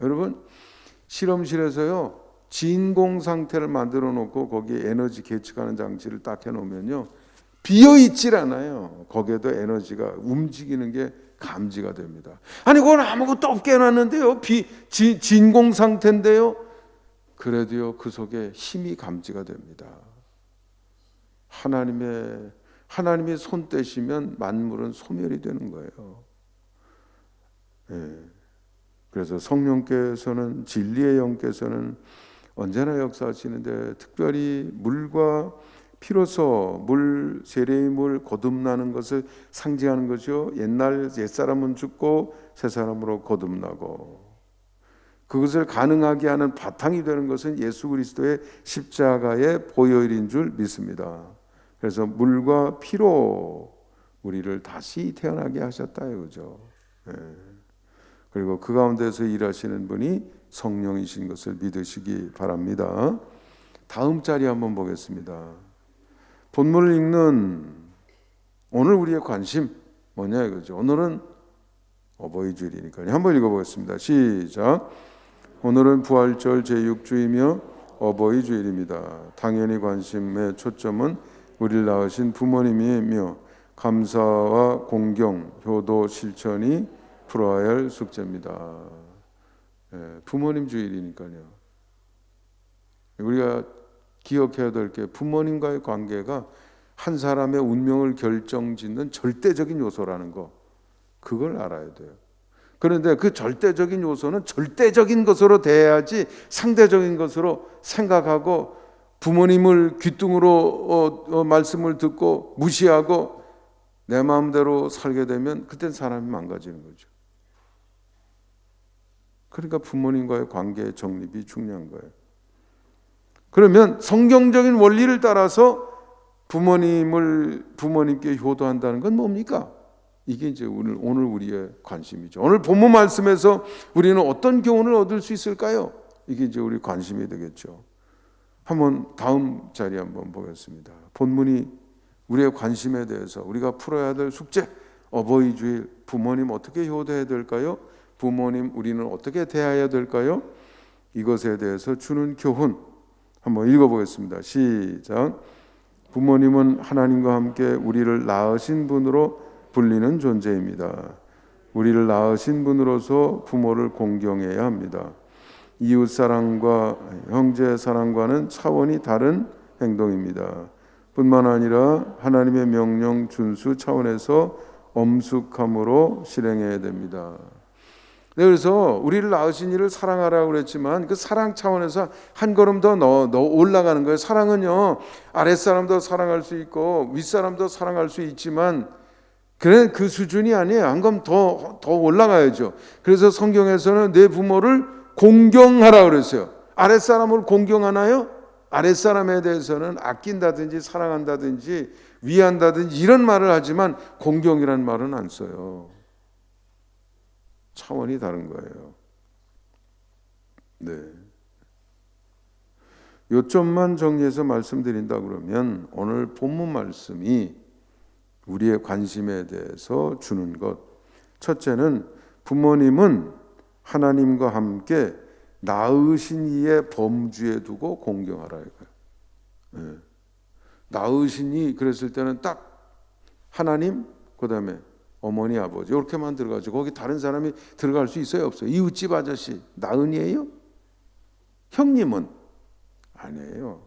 여러분, 실험실에서요 진공 상태를 만들어 놓고 거기에 에너지 계측하는 장치를 딱 해놓으면요 비어 있질 않아요. 거기에도 에너지가 움직이는 게 감지가 됩니다. 아니 그건 아무것도 없게 해놨는데요. 진공 상태인데요. 그래도요 그 속에 힘이 감지가 됩니다. 하나님이 손 떼시면 만물은 소멸이 되는 거예요. 예. 그래서 성령께서는 진리의 영께서는 언제나 역사하시는데 특별히 물과 피로서 물 세례의 물 거듭나는 것을 상징하는 거죠. 옛사람은 죽고 새 사람으로 거듭나고 그것을 가능하게 하는 바탕이 되는 것은 예수 그리스도의 십자가의 보혈인 줄 믿습니다. 그래서 물과 피로 우리를 다시 태어나게 하셨다 이거죠. 예. 그리고 그 가운데서 일하시는 분이 성령이신 것을 믿으시기 바랍니다. 다음 자리 한번 보겠습니다. 본문을 읽는 오늘 우리의 관심 뭐냐 이거죠. 오늘은 어버이 주일이니까요. 한번 읽어보겠습니다. 시작. 오늘은 부활절 제6주이며 어버이 주일입니다. 당연히 관심의 초점은 우리를 낳으신 부모님이며 감사와 공경, 효도, 실천이 풀어야 할 숙제입니다. 부모님 주일이니까요. 우리가 기억해야 될 게 부모님과의 관계가 한 사람의 운명을 결정짓는 절대적인 요소라는 거, 그걸 알아야 돼요. 그런데 그 절대적인 요소는 절대적인 것으로 대해야지 상대적인 것으로 생각하고 부모님을 귀뚱으로 말씀을 듣고 무시하고 내 마음대로 살게 되면 그땐 사람이 망가지는 거죠. 그러니까 부모님과의 관계의 정립이 중요한 거예요. 그러면 성경적인 원리를 따라서 부모님께 효도한다는 건 뭡니까? 이게 이제 오늘 우리의 관심이죠. 오늘 본문 말씀에서 우리는 어떤 교훈을 얻을 수 있을까요? 이게 이제 우리 관심이 되겠죠. 한번 다음 자리 한번 보겠습니다. 본문이 우리의 관심에 대해서 우리가 풀어야 될 숙제, 어버이 주일 부모님 어떻게 효도해야 될까요? 부모님 우리는 어떻게 대해야 될까요? 이것에 대해서 주는 교훈 한번 읽어보겠습니다. 시작. 부모님은 하나님과 함께 우리를 낳으신 분으로 불리는 존재입니다. 우리를 낳으신 분으로서 부모를 공경해야 합니다. 이웃 사랑과 형제 사랑과는 차원이 다른 행동입니다. 뿐만 아니라 하나님의 명령 준수 차원에서 엄숙함으로 실행해야 됩니다. 네, 그래서 우리를 낳으신 이를 사랑하라고 그랬지만 그 사랑 차원에서 한 걸음 더 올라가는 거예요. 사랑은요, 아랫사람도 사랑할 수 있고 윗사람도 사랑할 수 있지만 그래 그 수준이 아니에요. 한 걸음 더 올라가야죠. 그래서 성경에서는 내 부모를 공경하라 그랬어요. 아랫사람을 공경하나요? 아랫사람에 대해서는 아낀다든지 사랑한다든지 위한다든지 이런 말을 하지만 공경이라는 말은 안 써요. 차원이 다른 거예요. 네. 요점만 정리해서 말씀드린다 그러면 오늘 본문 말씀이 우리의 관심에 대해서 주는 것. 첫째는 부모님은 하나님과 함께 낳으신 이의 범주에 두고 공경하라 이거예요. 네. 낳으신 이 그랬을 때는 딱 하나님 그다음에 어머니 아버지 이렇게만 들어가죠. 거기 다른 사람이 들어갈 수 있어요 없어요? 이웃집 아저씨 나은이에요? 형님은 아니에요.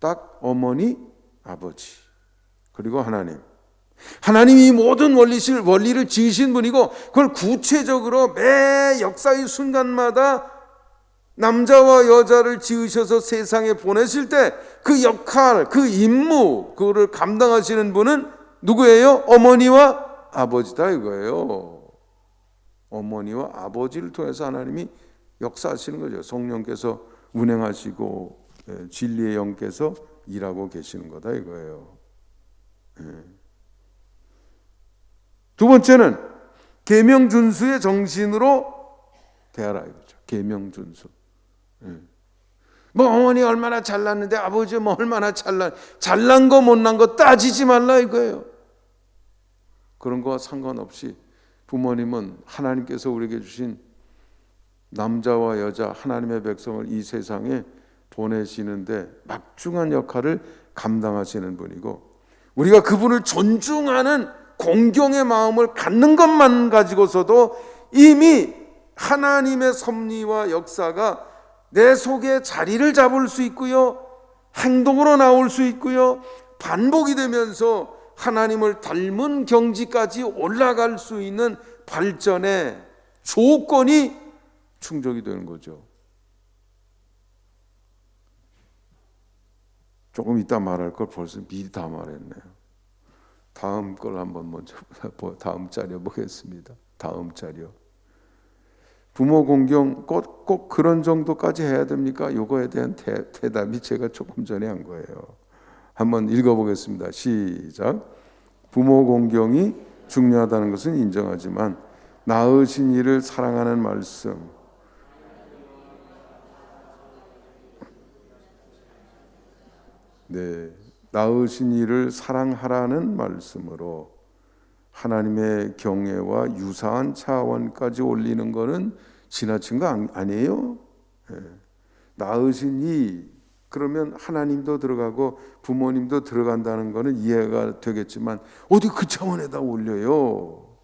딱 어머니 아버지 그리고 하나님. 하나님이 모든 원리를 지으신 분이고 그걸 구체적으로 매 역사의 순간마다 남자와 여자를 지으셔서 세상에 보내실 때 그 역할, 그 임무 그거를 감당하시는 분은 누구예요? 어머니와 아버지다 이거예요. 어머니와 아버지를 통해서 하나님이 역사하시는 거죠. 성령께서 운행하시고 진리의 영께서 일하고 계시는 거다 이거예요. 두 번째는 계명 준수의 정신으로 대하라 이거죠. 계명 준수. 뭐 어머니 얼마나 잘났는데 아버지 뭐 얼마나 잘난 거 못난 거 따지지 말라 이거예요. 그런 거와 상관없이 부모님은 하나님께서 우리에게 주신 남자와 여자 하나님의 백성을 이 세상에 보내시는데 막중한 역할을 감당하시는 분이고 우리가 그분을 존중하는 공경의 마음을 갖는 것만 가지고서도 이미 하나님의 섭리와 역사가 내 속에 자리를 잡을 수 있고요, 행동으로 나올 수 있고요, 반복이 되면서 하나님을 닮은 경지까지 올라갈 수 있는 발전의 조건이 충족이 되는 거죠. 조금 이따 말할 걸 벌써 미리 다 말했네요. 다음 걸 한번 먼저 다음 자료 보겠습니다. 다음 자료. 부모 공경 꼭 그런 정도까지 해야 됩니까? 이거에 대한 대답이 제가 조금 전에 한 거예요. 한번 읽어보겠습니다. 시작. 부모 공경이 중요하다는 것은 인정하지만 낳으신 이를 사랑하는 말씀. 네, 낳으신 이를 사랑하라는 말씀으로 하나님의 경외와 유사한 차원까지 올리는 것은 지나친 거 아니에요? 네. 낳으신 이 그러면 하나님도 들어가고 부모님도 들어간다는 것은 이해가 되겠지만 어디 그 차원에다 올려요?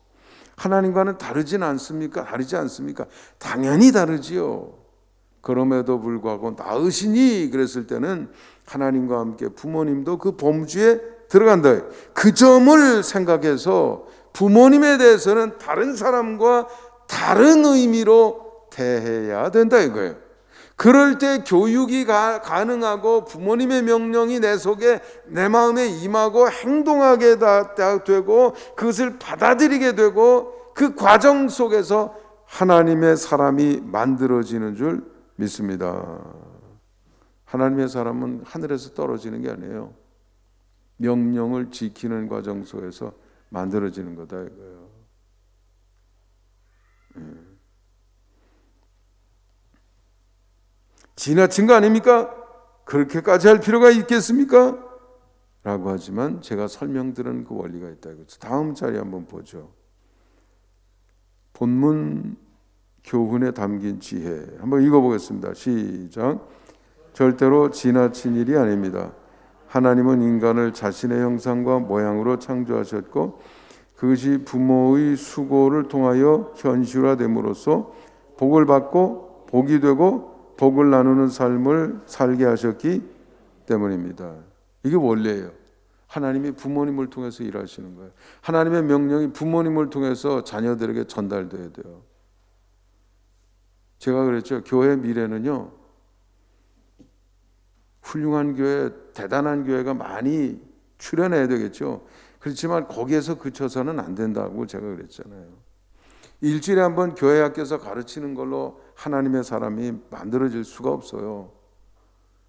하나님과는 다르지 않습니까? 당연히 다르지요. 그럼에도 불구하고 낳으시니 그랬을 때는 하나님과 함께 부모님도 그 범주에 들어간다. 그 점을 생각해서 부모님에 대해서는 다른 사람과 다른 의미로 대해야 된다 이거예요. 그럴 때 교육이 가능하고 부모님의 명령이 내 속에 내 마음에 임하고 행동하게 되고 그것을 받아들이게 되고 그 과정 속에서 하나님의 사람이 만들어지는 줄 믿습니다. 하나님의 사람은 하늘에서 떨어지는 게 아니에요. 명령을 지키는 과정 속에서 만들어지는 거다 이거예요. 지나친 거 아닙니까? 그렇게까지 할 필요가 있겠습니까? 라고 하지만 제가 설명드린 그 원리가 있다 이거죠. 다음 자리 한번 보죠. 본문 교훈에 담긴 지혜 한번 읽어보겠습니다. 시작. 절대로 지나친 일이 아닙니다. 하나님은 인간을 자신의 형상과 모양으로 창조하셨고 그것이 부모의 수고를 통하여 현실화됨으로써 복을 받고 복이 되고 복을 나누는 삶을 살게 하셨기 때문입니다. 이게 원래예요. 하나님이 부모님을 통해서 일하시는 거예요. 하나님의 명령이 부모님을 통해서 자녀들에게 전달돼야 돼요. 제가 그랬죠. 교회 미래는요, 훌륭한 교회, 대단한 교회가 많이 출연해야 되겠죠. 그렇지만 거기에서 그쳐서는 안 된다고 제가 그랬잖아요. 일주일에 한 번 교회 학교에서 가르치는 걸로 하나님의 사람이 만들어질 수가 없어요.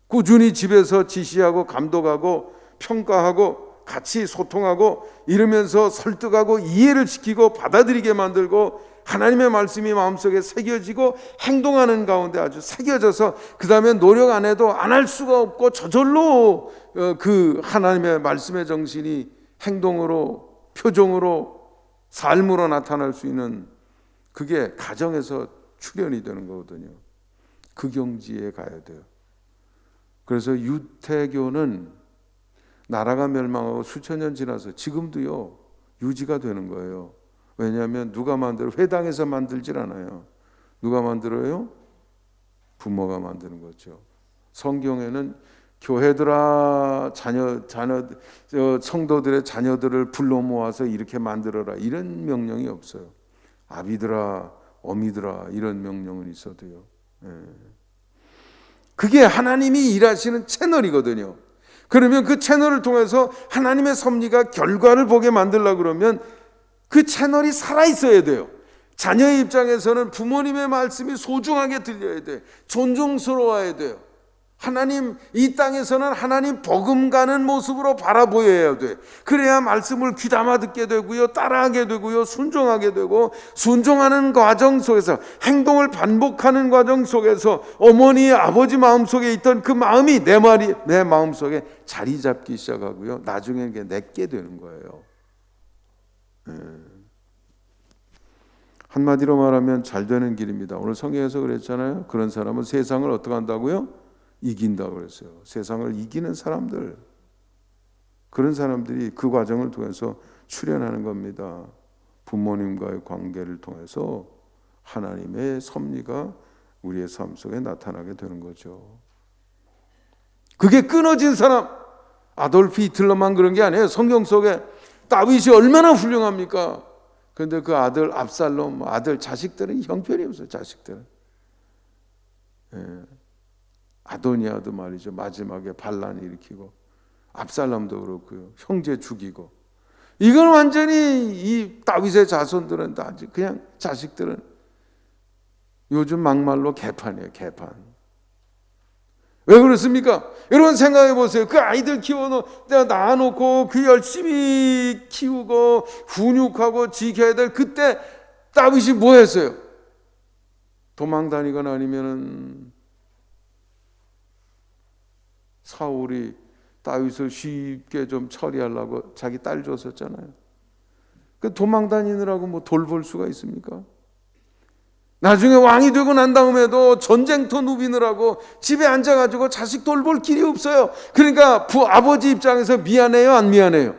꾸준히 집에서 지시하고 감독하고 평가하고 같이 소통하고 이러면서 설득하고 이해를 시키고 받아들이게 만들고 하나님의 말씀이 마음속에 새겨지고 행동하는 가운데 아주 새겨져서 그 다음에 노력 안 해도 안 할 수가 없고 저절로 그 하나님의 말씀의 정신이 행동으로 표정으로 삶으로 나타날 수 있는 그게 가정에서 출현이 되는 거거든요. 그 경지에 가야 돼요. 그래서 유태교는 나라가 멸망하고 수천 년 지나서 지금도요 유지가 되는 거예요. 왜냐하면 누가 만들어 회당에서 만들질 않아요. 누가 만들어요? 부모가 만드는 거죠. 성경에는 교회들아 성도들의 자녀들을 불러 모아서 이렇게 만들어라 이런 명령이 없어요. 아비들아 어미들아 이런 명령은 있어도요. 그게 하나님이 일하시는 채널이거든요. 그러면 그 채널을 통해서 하나님의 섭리가 결과를 보게 만들려고 그러면 그 채널이 살아있어야 돼요. 자녀의 입장에서는 부모님의 말씀이 소중하게 들려야 돼요. 존중스러워야 돼요. 하나님 이 땅에서는 하나님 버금가는 모습으로 바라보여야 돼. 그래야 말씀을 귀담아 듣게 되고요, 따라하게 되고요, 순종하게 되고 순종하는 과정 속에서 행동을 반복하는 과정 속에서 어머니 아버지 마음속에 있던 그 마음이 내 마음속에 자리 잡기 시작하고요, 나중에 이게 내게 되는 거예요. 한마디로 말하면 잘 되는 길입니다. 오늘 성경에서 그랬잖아요. 그런 사람은 세상을 어떻게 한다고요? 이긴다고 그랬어요. 세상을 이기는 사람들, 그런 사람들이 그 과정을 통해서 출현하는 겁니다. 부모님과의 관계를 통해서 하나님의 섭리가 우리의 삶 속에 나타나게 되는 거죠. 그게 끊어진 사람, 아돌프 히틀러만 그런 게 아니에요. 성경 속에 다윗이 얼마나 훌륭합니까? 그런데 그 아들 압살롬, 아들 자식들은 형편이 없어요. 자식들은. 아도니아도 말이죠. 마지막에 반란 일으키고 압살롬도 그렇고요. 형제 죽이고. 이건 완전히 이 다윗의 자손들은 다 그냥 자식들은 요즘 막말로 개판이에요. 개판. 왜 그렇습니까? 여러분 생각해 보세요. 그 아이들 낳아놓고 그 열심히 키우고 훈육하고 지켜야 될 그때 다윗이 뭐 했어요? 도망다니거나 아니면은 사울이 다윗을 쉽게 좀 처리하려고 자기 딸 줬었잖아요. 그 도망다니느라고 뭐 돌볼 수가 있습니까? 나중에 왕이 되고 난 다음에도 전쟁터 누비느라고 집에 앉아가지고 자식 돌볼 길이 없어요. 그러니까 아버지 입장에서 미안해요, 안 미안해요?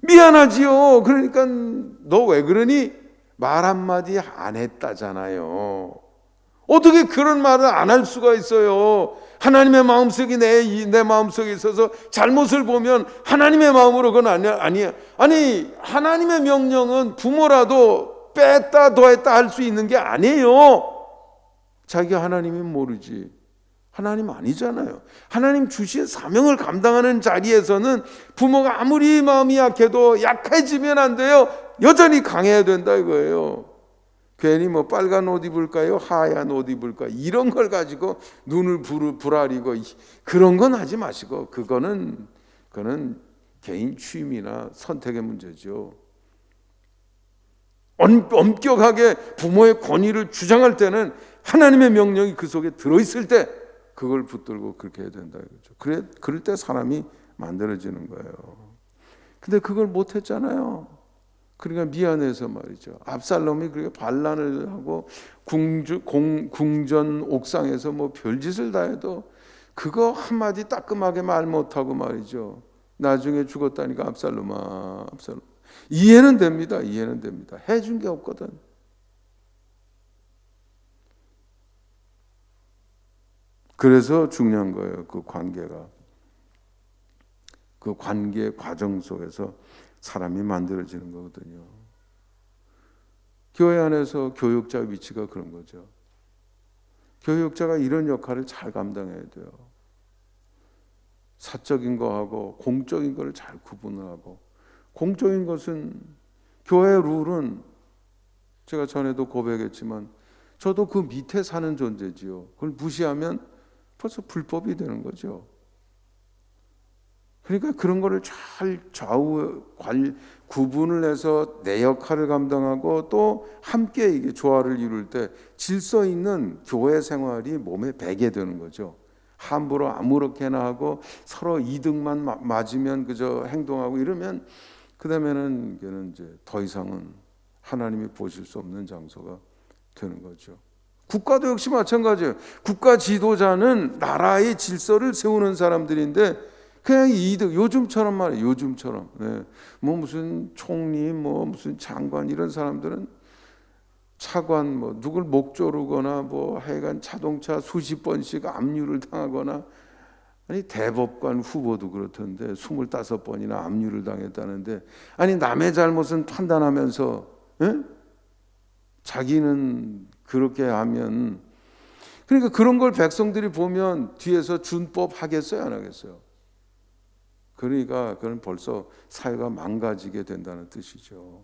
미안하지요. 그러니까 너 왜 그러니? 말 한마디 안 했다잖아요. 어떻게 그런 말을 안 할 수가 있어요? 하나님의 마음속이 내 마음속에 있어서 잘못을 보면 하나님의 마음으로 그건 아니에요. 아니 하나님의 명령은 부모라도 뺐다 더했다 할 수 있는 게 아니에요. 자기가 하나님은 모르지. 하나님 아니잖아요. 하나님 주신 사명을 감당하는 자리에서는 부모가 아무리 마음이 약해도 약해지면 안 돼요. 여전히 강해야 된다 이거예요. 괜히 뭐 빨간 옷 입을까요? 하얀 옷 입을까요? 이런 걸 가지고 눈을 부라리고 그런 건 하지 마시고 그거는 개인 취미나 선택의 문제죠. 엄격하게 부모의 권위를 주장할 때는 하나님의 명령이 그 속에 들어있을 때 그걸 붙들고 그렇게 해야 된다 이거죠. 그럴 때 사람이 만들어지는 거예요. 근데 그걸 못했잖아요. 그러니까 미안해서 말이죠. 압살롬이 그렇게 반란을 하고 궁전 옥상에서 뭐 별짓을 다 해도 그거 한마디 따끔하게 말 못하고 말이죠. 나중에 죽었다니까 압살롬아, 압살롬. 이해는 됩니다. 이해는 됩니다. 해준 게 없거든. 그래서 중요한 거예요. 그 관계가. 그 관계 과정 속에서 사람이 만들어지는 거거든요. 교회 안에서 교육자 위치가 그런 거죠. 교육자가 이런 역할을 잘 감당해야 돼요. 사적인 거하고 공적인 거를 잘 구분을 하고, 공적인 것은 교회 룰은 제가 전에도 고백했지만 저도 그 밑에 사는 존재지요. 그걸 무시하면 벌써 불법이 되는 거죠. 그러니까 그런 거를 잘 구분을 해서 내 역할을 감당하고 또 함께 이게 조화를 이룰 때 질서 있는 교회 생활이 몸에 배게 되는 거죠. 함부로 아무렇게나 하고 서로 이득만 맞으면 그저 행동하고 이러면 그다음에는 이게는 이제 더 이상은 하나님이 보실 수 없는 장소가 되는 거죠. 국가도 역시 마찬가지예요. 국가 지도자는 나라의 질서를 세우는 사람들인데 그냥 이득, 요즘처럼 말이에요. 요즘처럼. 네. 뭐 무슨 총리, 뭐 무슨 장관 이런 사람들은 차관, 뭐 누굴 목 조르거나 뭐 하여간 자동차 수십 번씩 압류를 당하거나, 아니 대법관 후보도 그렇던데 25번이나 압류를 당했다는데, 아니 남의 잘못은 판단하면서 자기는 그렇게 하면, 그러니까 그런 걸 백성들이 보면 뒤에서 준법 하겠어요, 안 하겠어요? 그러니까 그건 벌써 사회가 망가지게 된다는 뜻이죠.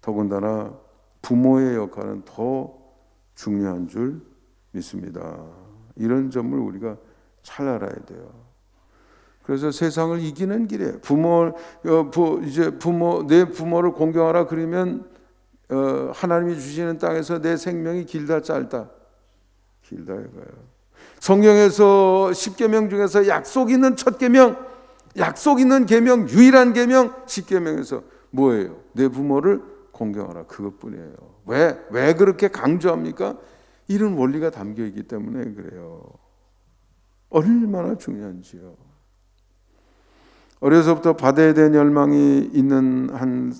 더군다나 부모의 역할은 더 중요한 줄 믿습니다. 이런 점을 우리가 잘 알아야 돼요. 그래서 세상을 이기는 길에 내 부모를 공경하라 그러면 하나님이 주시는 땅에서 내 생명이 길다 짧다? 길다 이거예요. 성경에서 10계명 중에서 약속 있는 첫 계명, 약속 있는 계명, 유일한 계명 10계명에서 뭐예요? 내 부모를 공경하라, 그것뿐이에요. 왜 그렇게 강조합니까? 이런 원리가 담겨 있기 때문에 그래요. 얼마나 중요한지요. 어려서부터 바다에 대한 열망이 있는 한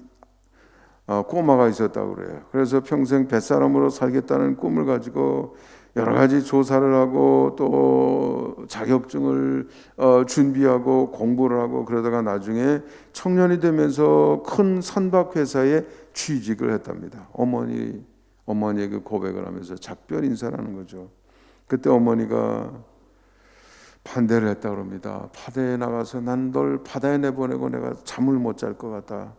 꼬마가 있었다고 그래요. 그래서 평생 뱃사람으로 살겠다는 꿈을 가지고 여러 가지 조사를 하고 또 자격증을 준비하고 공부를 하고, 그러다가 나중에 청년이 되면서 큰 선박회사에 취직을 했답니다. 어머니에게 고백을 하면서 작별 인사를 하는 거죠. 그때 어머니가 반대를 했다고 합니다. 바다에 나가서 난 널 바다에 내보내고 내가 잠을 못 잘 것 같다.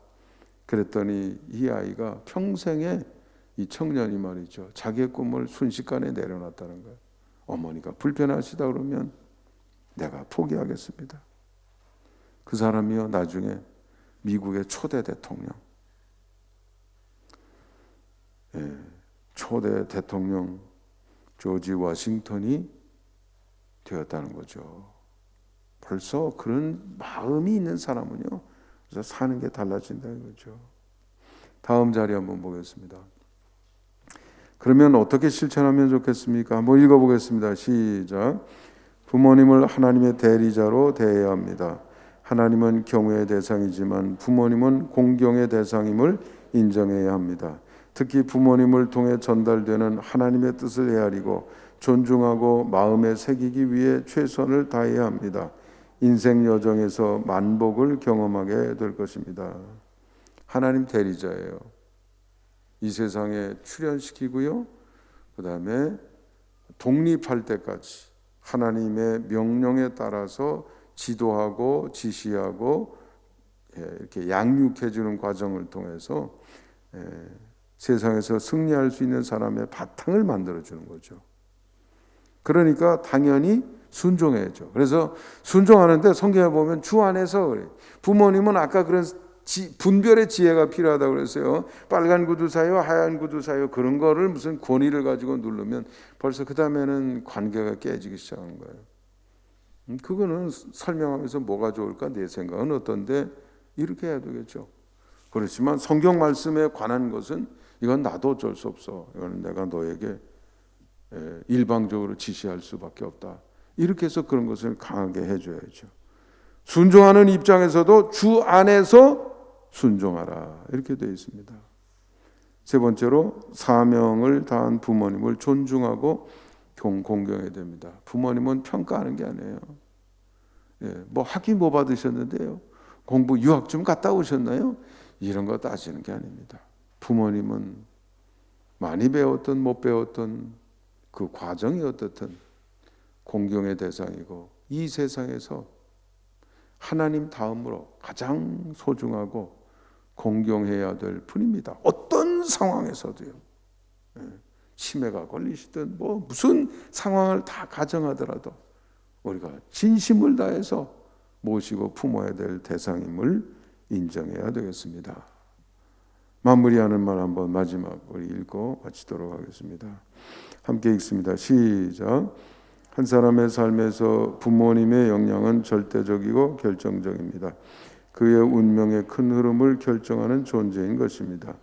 그랬더니 이 아이가 평생에, 이 청년이 말이죠, 자기의 꿈을 순식간에 내려놨다는 거예요. 어머니가 불편하시다 그러면 내가 포기하겠습니다. 그 사람이요, 나중에 미국의 초대 대통령, 초대 대통령 조지 워싱턴이 되었다는 거죠. 벌써 그런 마음이 있는 사람은요, 그래서 사는 게 달라진다는 거죠. 다음 자리 한번 보겠습니다. 그러면 어떻게 실천하면 좋겠습니까? 한번 읽어보겠습니다. 시작. 부모님을 하나님의 대리자로 대해야 합니다. 하나님은 경외의 대상이지만 부모님은 공경의 대상임을 인정해야 합니다. 특히 부모님을 통해 전달되는 하나님의 뜻을 헤아리고 존중하고 마음에 새기기 위해 최선을 다해야 합니다. 인생 여정에서 만복을 경험하게 될 것입니다. 하나님 대리자예요. 이 세상에 출현시키고요, 그 다음에 독립할 때까지 하나님의 명령에 따라서 지도하고 지시하고 이렇게 양육해 주는 과정을 통해서 세상에서 승리할 수 있는 사람의 바탕을 만들어 주는 거죠. 그러니까 당연히 순종해야죠. 그래서 순종하는데 성경에 보면 주 안에서 그래요. 부모님은 아까 그런 분별의 지혜가 필요하다고 그랬어요. 빨간 구두 사요, 하얀 구두 사요, 그런 거를 무슨 권위를 가지고 누르면 벌써 그 다음에는 관계가 깨지기 시작하는 거예요. 그거는 설명하면서 뭐가 좋을까, 내 생각은 어떤데, 이렇게 해야 되겠죠. 그렇지만 성경 말씀에 관한 것은 이건 나도 어쩔 수 없어. 이거는 내가 너에게 일방적으로 지시할 수밖에 없다. 이렇게 해서 그런 것을 강하게 해줘야죠. 순종하는 입장에서도 주 안에서 순종하라 이렇게 되어 있습니다. 세 번째로 사명을 다한 부모님을 존중하고 공경해야 됩니다. 부모님은 평가하는 게 아니에요. 뭐 학위 뭐 받으셨는데요? 공부 유학 좀 갔다 오셨나요? 이런 거 따지는 게 아닙니다. 부모님은 많이 배웠든 못 배웠든 그 과정이 어떻든 공경의 대상이고 이 세상에서 하나님 다음으로 가장 소중하고 공경해야 될 분입니다. 어떤 상황에서도요. 치매가 걸리시든 뭐 무슨 상황을 다 가정하더라도 우리가 진심을 다해서 모시고 품어야 될 대상임을 인정해야 되겠습니다. 마무리하는 말 한번 마지막 우리 읽고 마치도록 하겠습니다. 함께 읽습니다. 시작. 한 사람의 삶에서 부모님의 영향은 절대적이고 결정적입니다. 그의 운명의 큰 흐름을 결정하는 존재인 것입니다.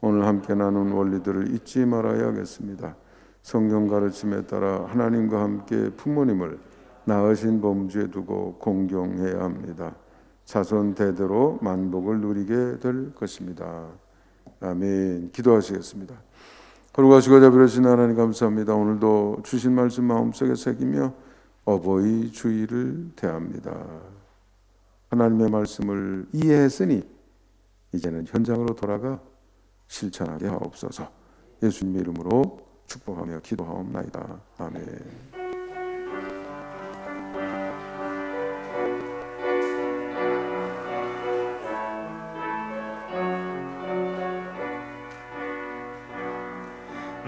오늘 함께 나눈 원리들을 잊지 말아야 하겠습니다. 성경 가르침에 따라 하나님과 함께 부모님을 낳으신 범주에 두고 공경해야 합니다. 자손 대대로 만복을 누리게 될 것입니다. 아멘. 기도하시겠습니다. 거룩하시고 자비로우신 하나님 감사합니다. 오늘도 주신 말씀 마음속에 새기며 어버이 주의를 대합니다. 하나님의 말씀을 이해했으니 이제는 현장으로 돌아가 실천하게 하옵소서. 예수님 이름으로 축복하며 기도하옵나이다. 아멘.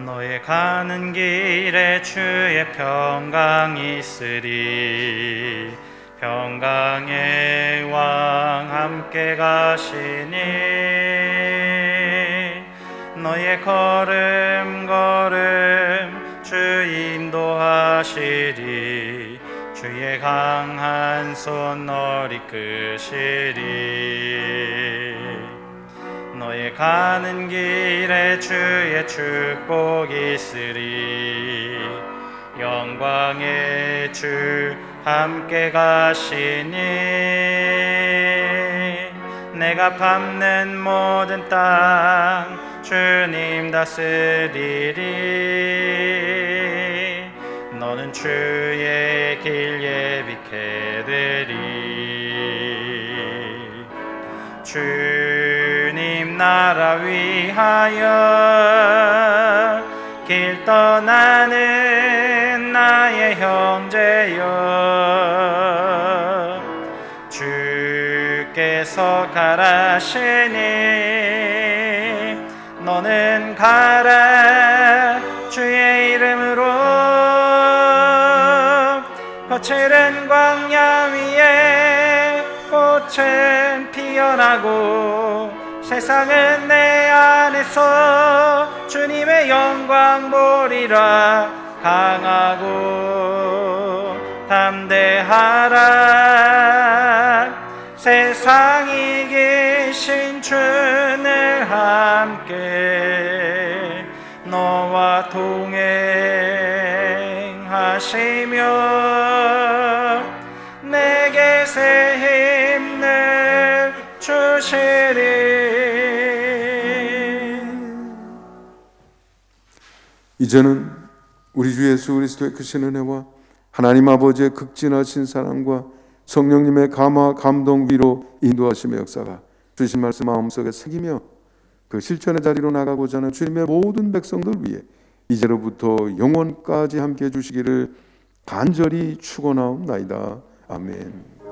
너의 가는 길에 주의 평강이 있으리. 평강의 왕 함께 가시니 너의 걸음 주 인도하시리. 주의 강한 손 너를 이끄시리. 너의 가는 길에 주의 축복이 있으리. 영광의 주 함께 가시니 내가 밟는 모든 땅 주님 다스리리. 너는 주의 길 예비케 되리. 주님 나라 위하여 길 떠나는 나의 형제여, 주께서 가라시니 너는 가라. 주의 이름으로 거칠은 광야 위에 꽃은 피어나고 세상은 내 안에서 주님의 영광 보리라. 강하고 담대하라. 세상이 이기신 주늘 함께 너와 동행하시며 내게 새 힘을 주시리. 이제는 우리 주 예수 그리스도의 크신 은혜와 하나님 아버지의 극진하신 사랑과 성령님의 감화, 감동, 위로, 인도하심의 역사가 주신 말씀 마음속에 새기며 그 실천의 자리로 나가고자 하는 주님의 모든 백성들 위해 이제로부터 영원까지 함께해 주시기를 간절히 축원하옵나이다. 아멘.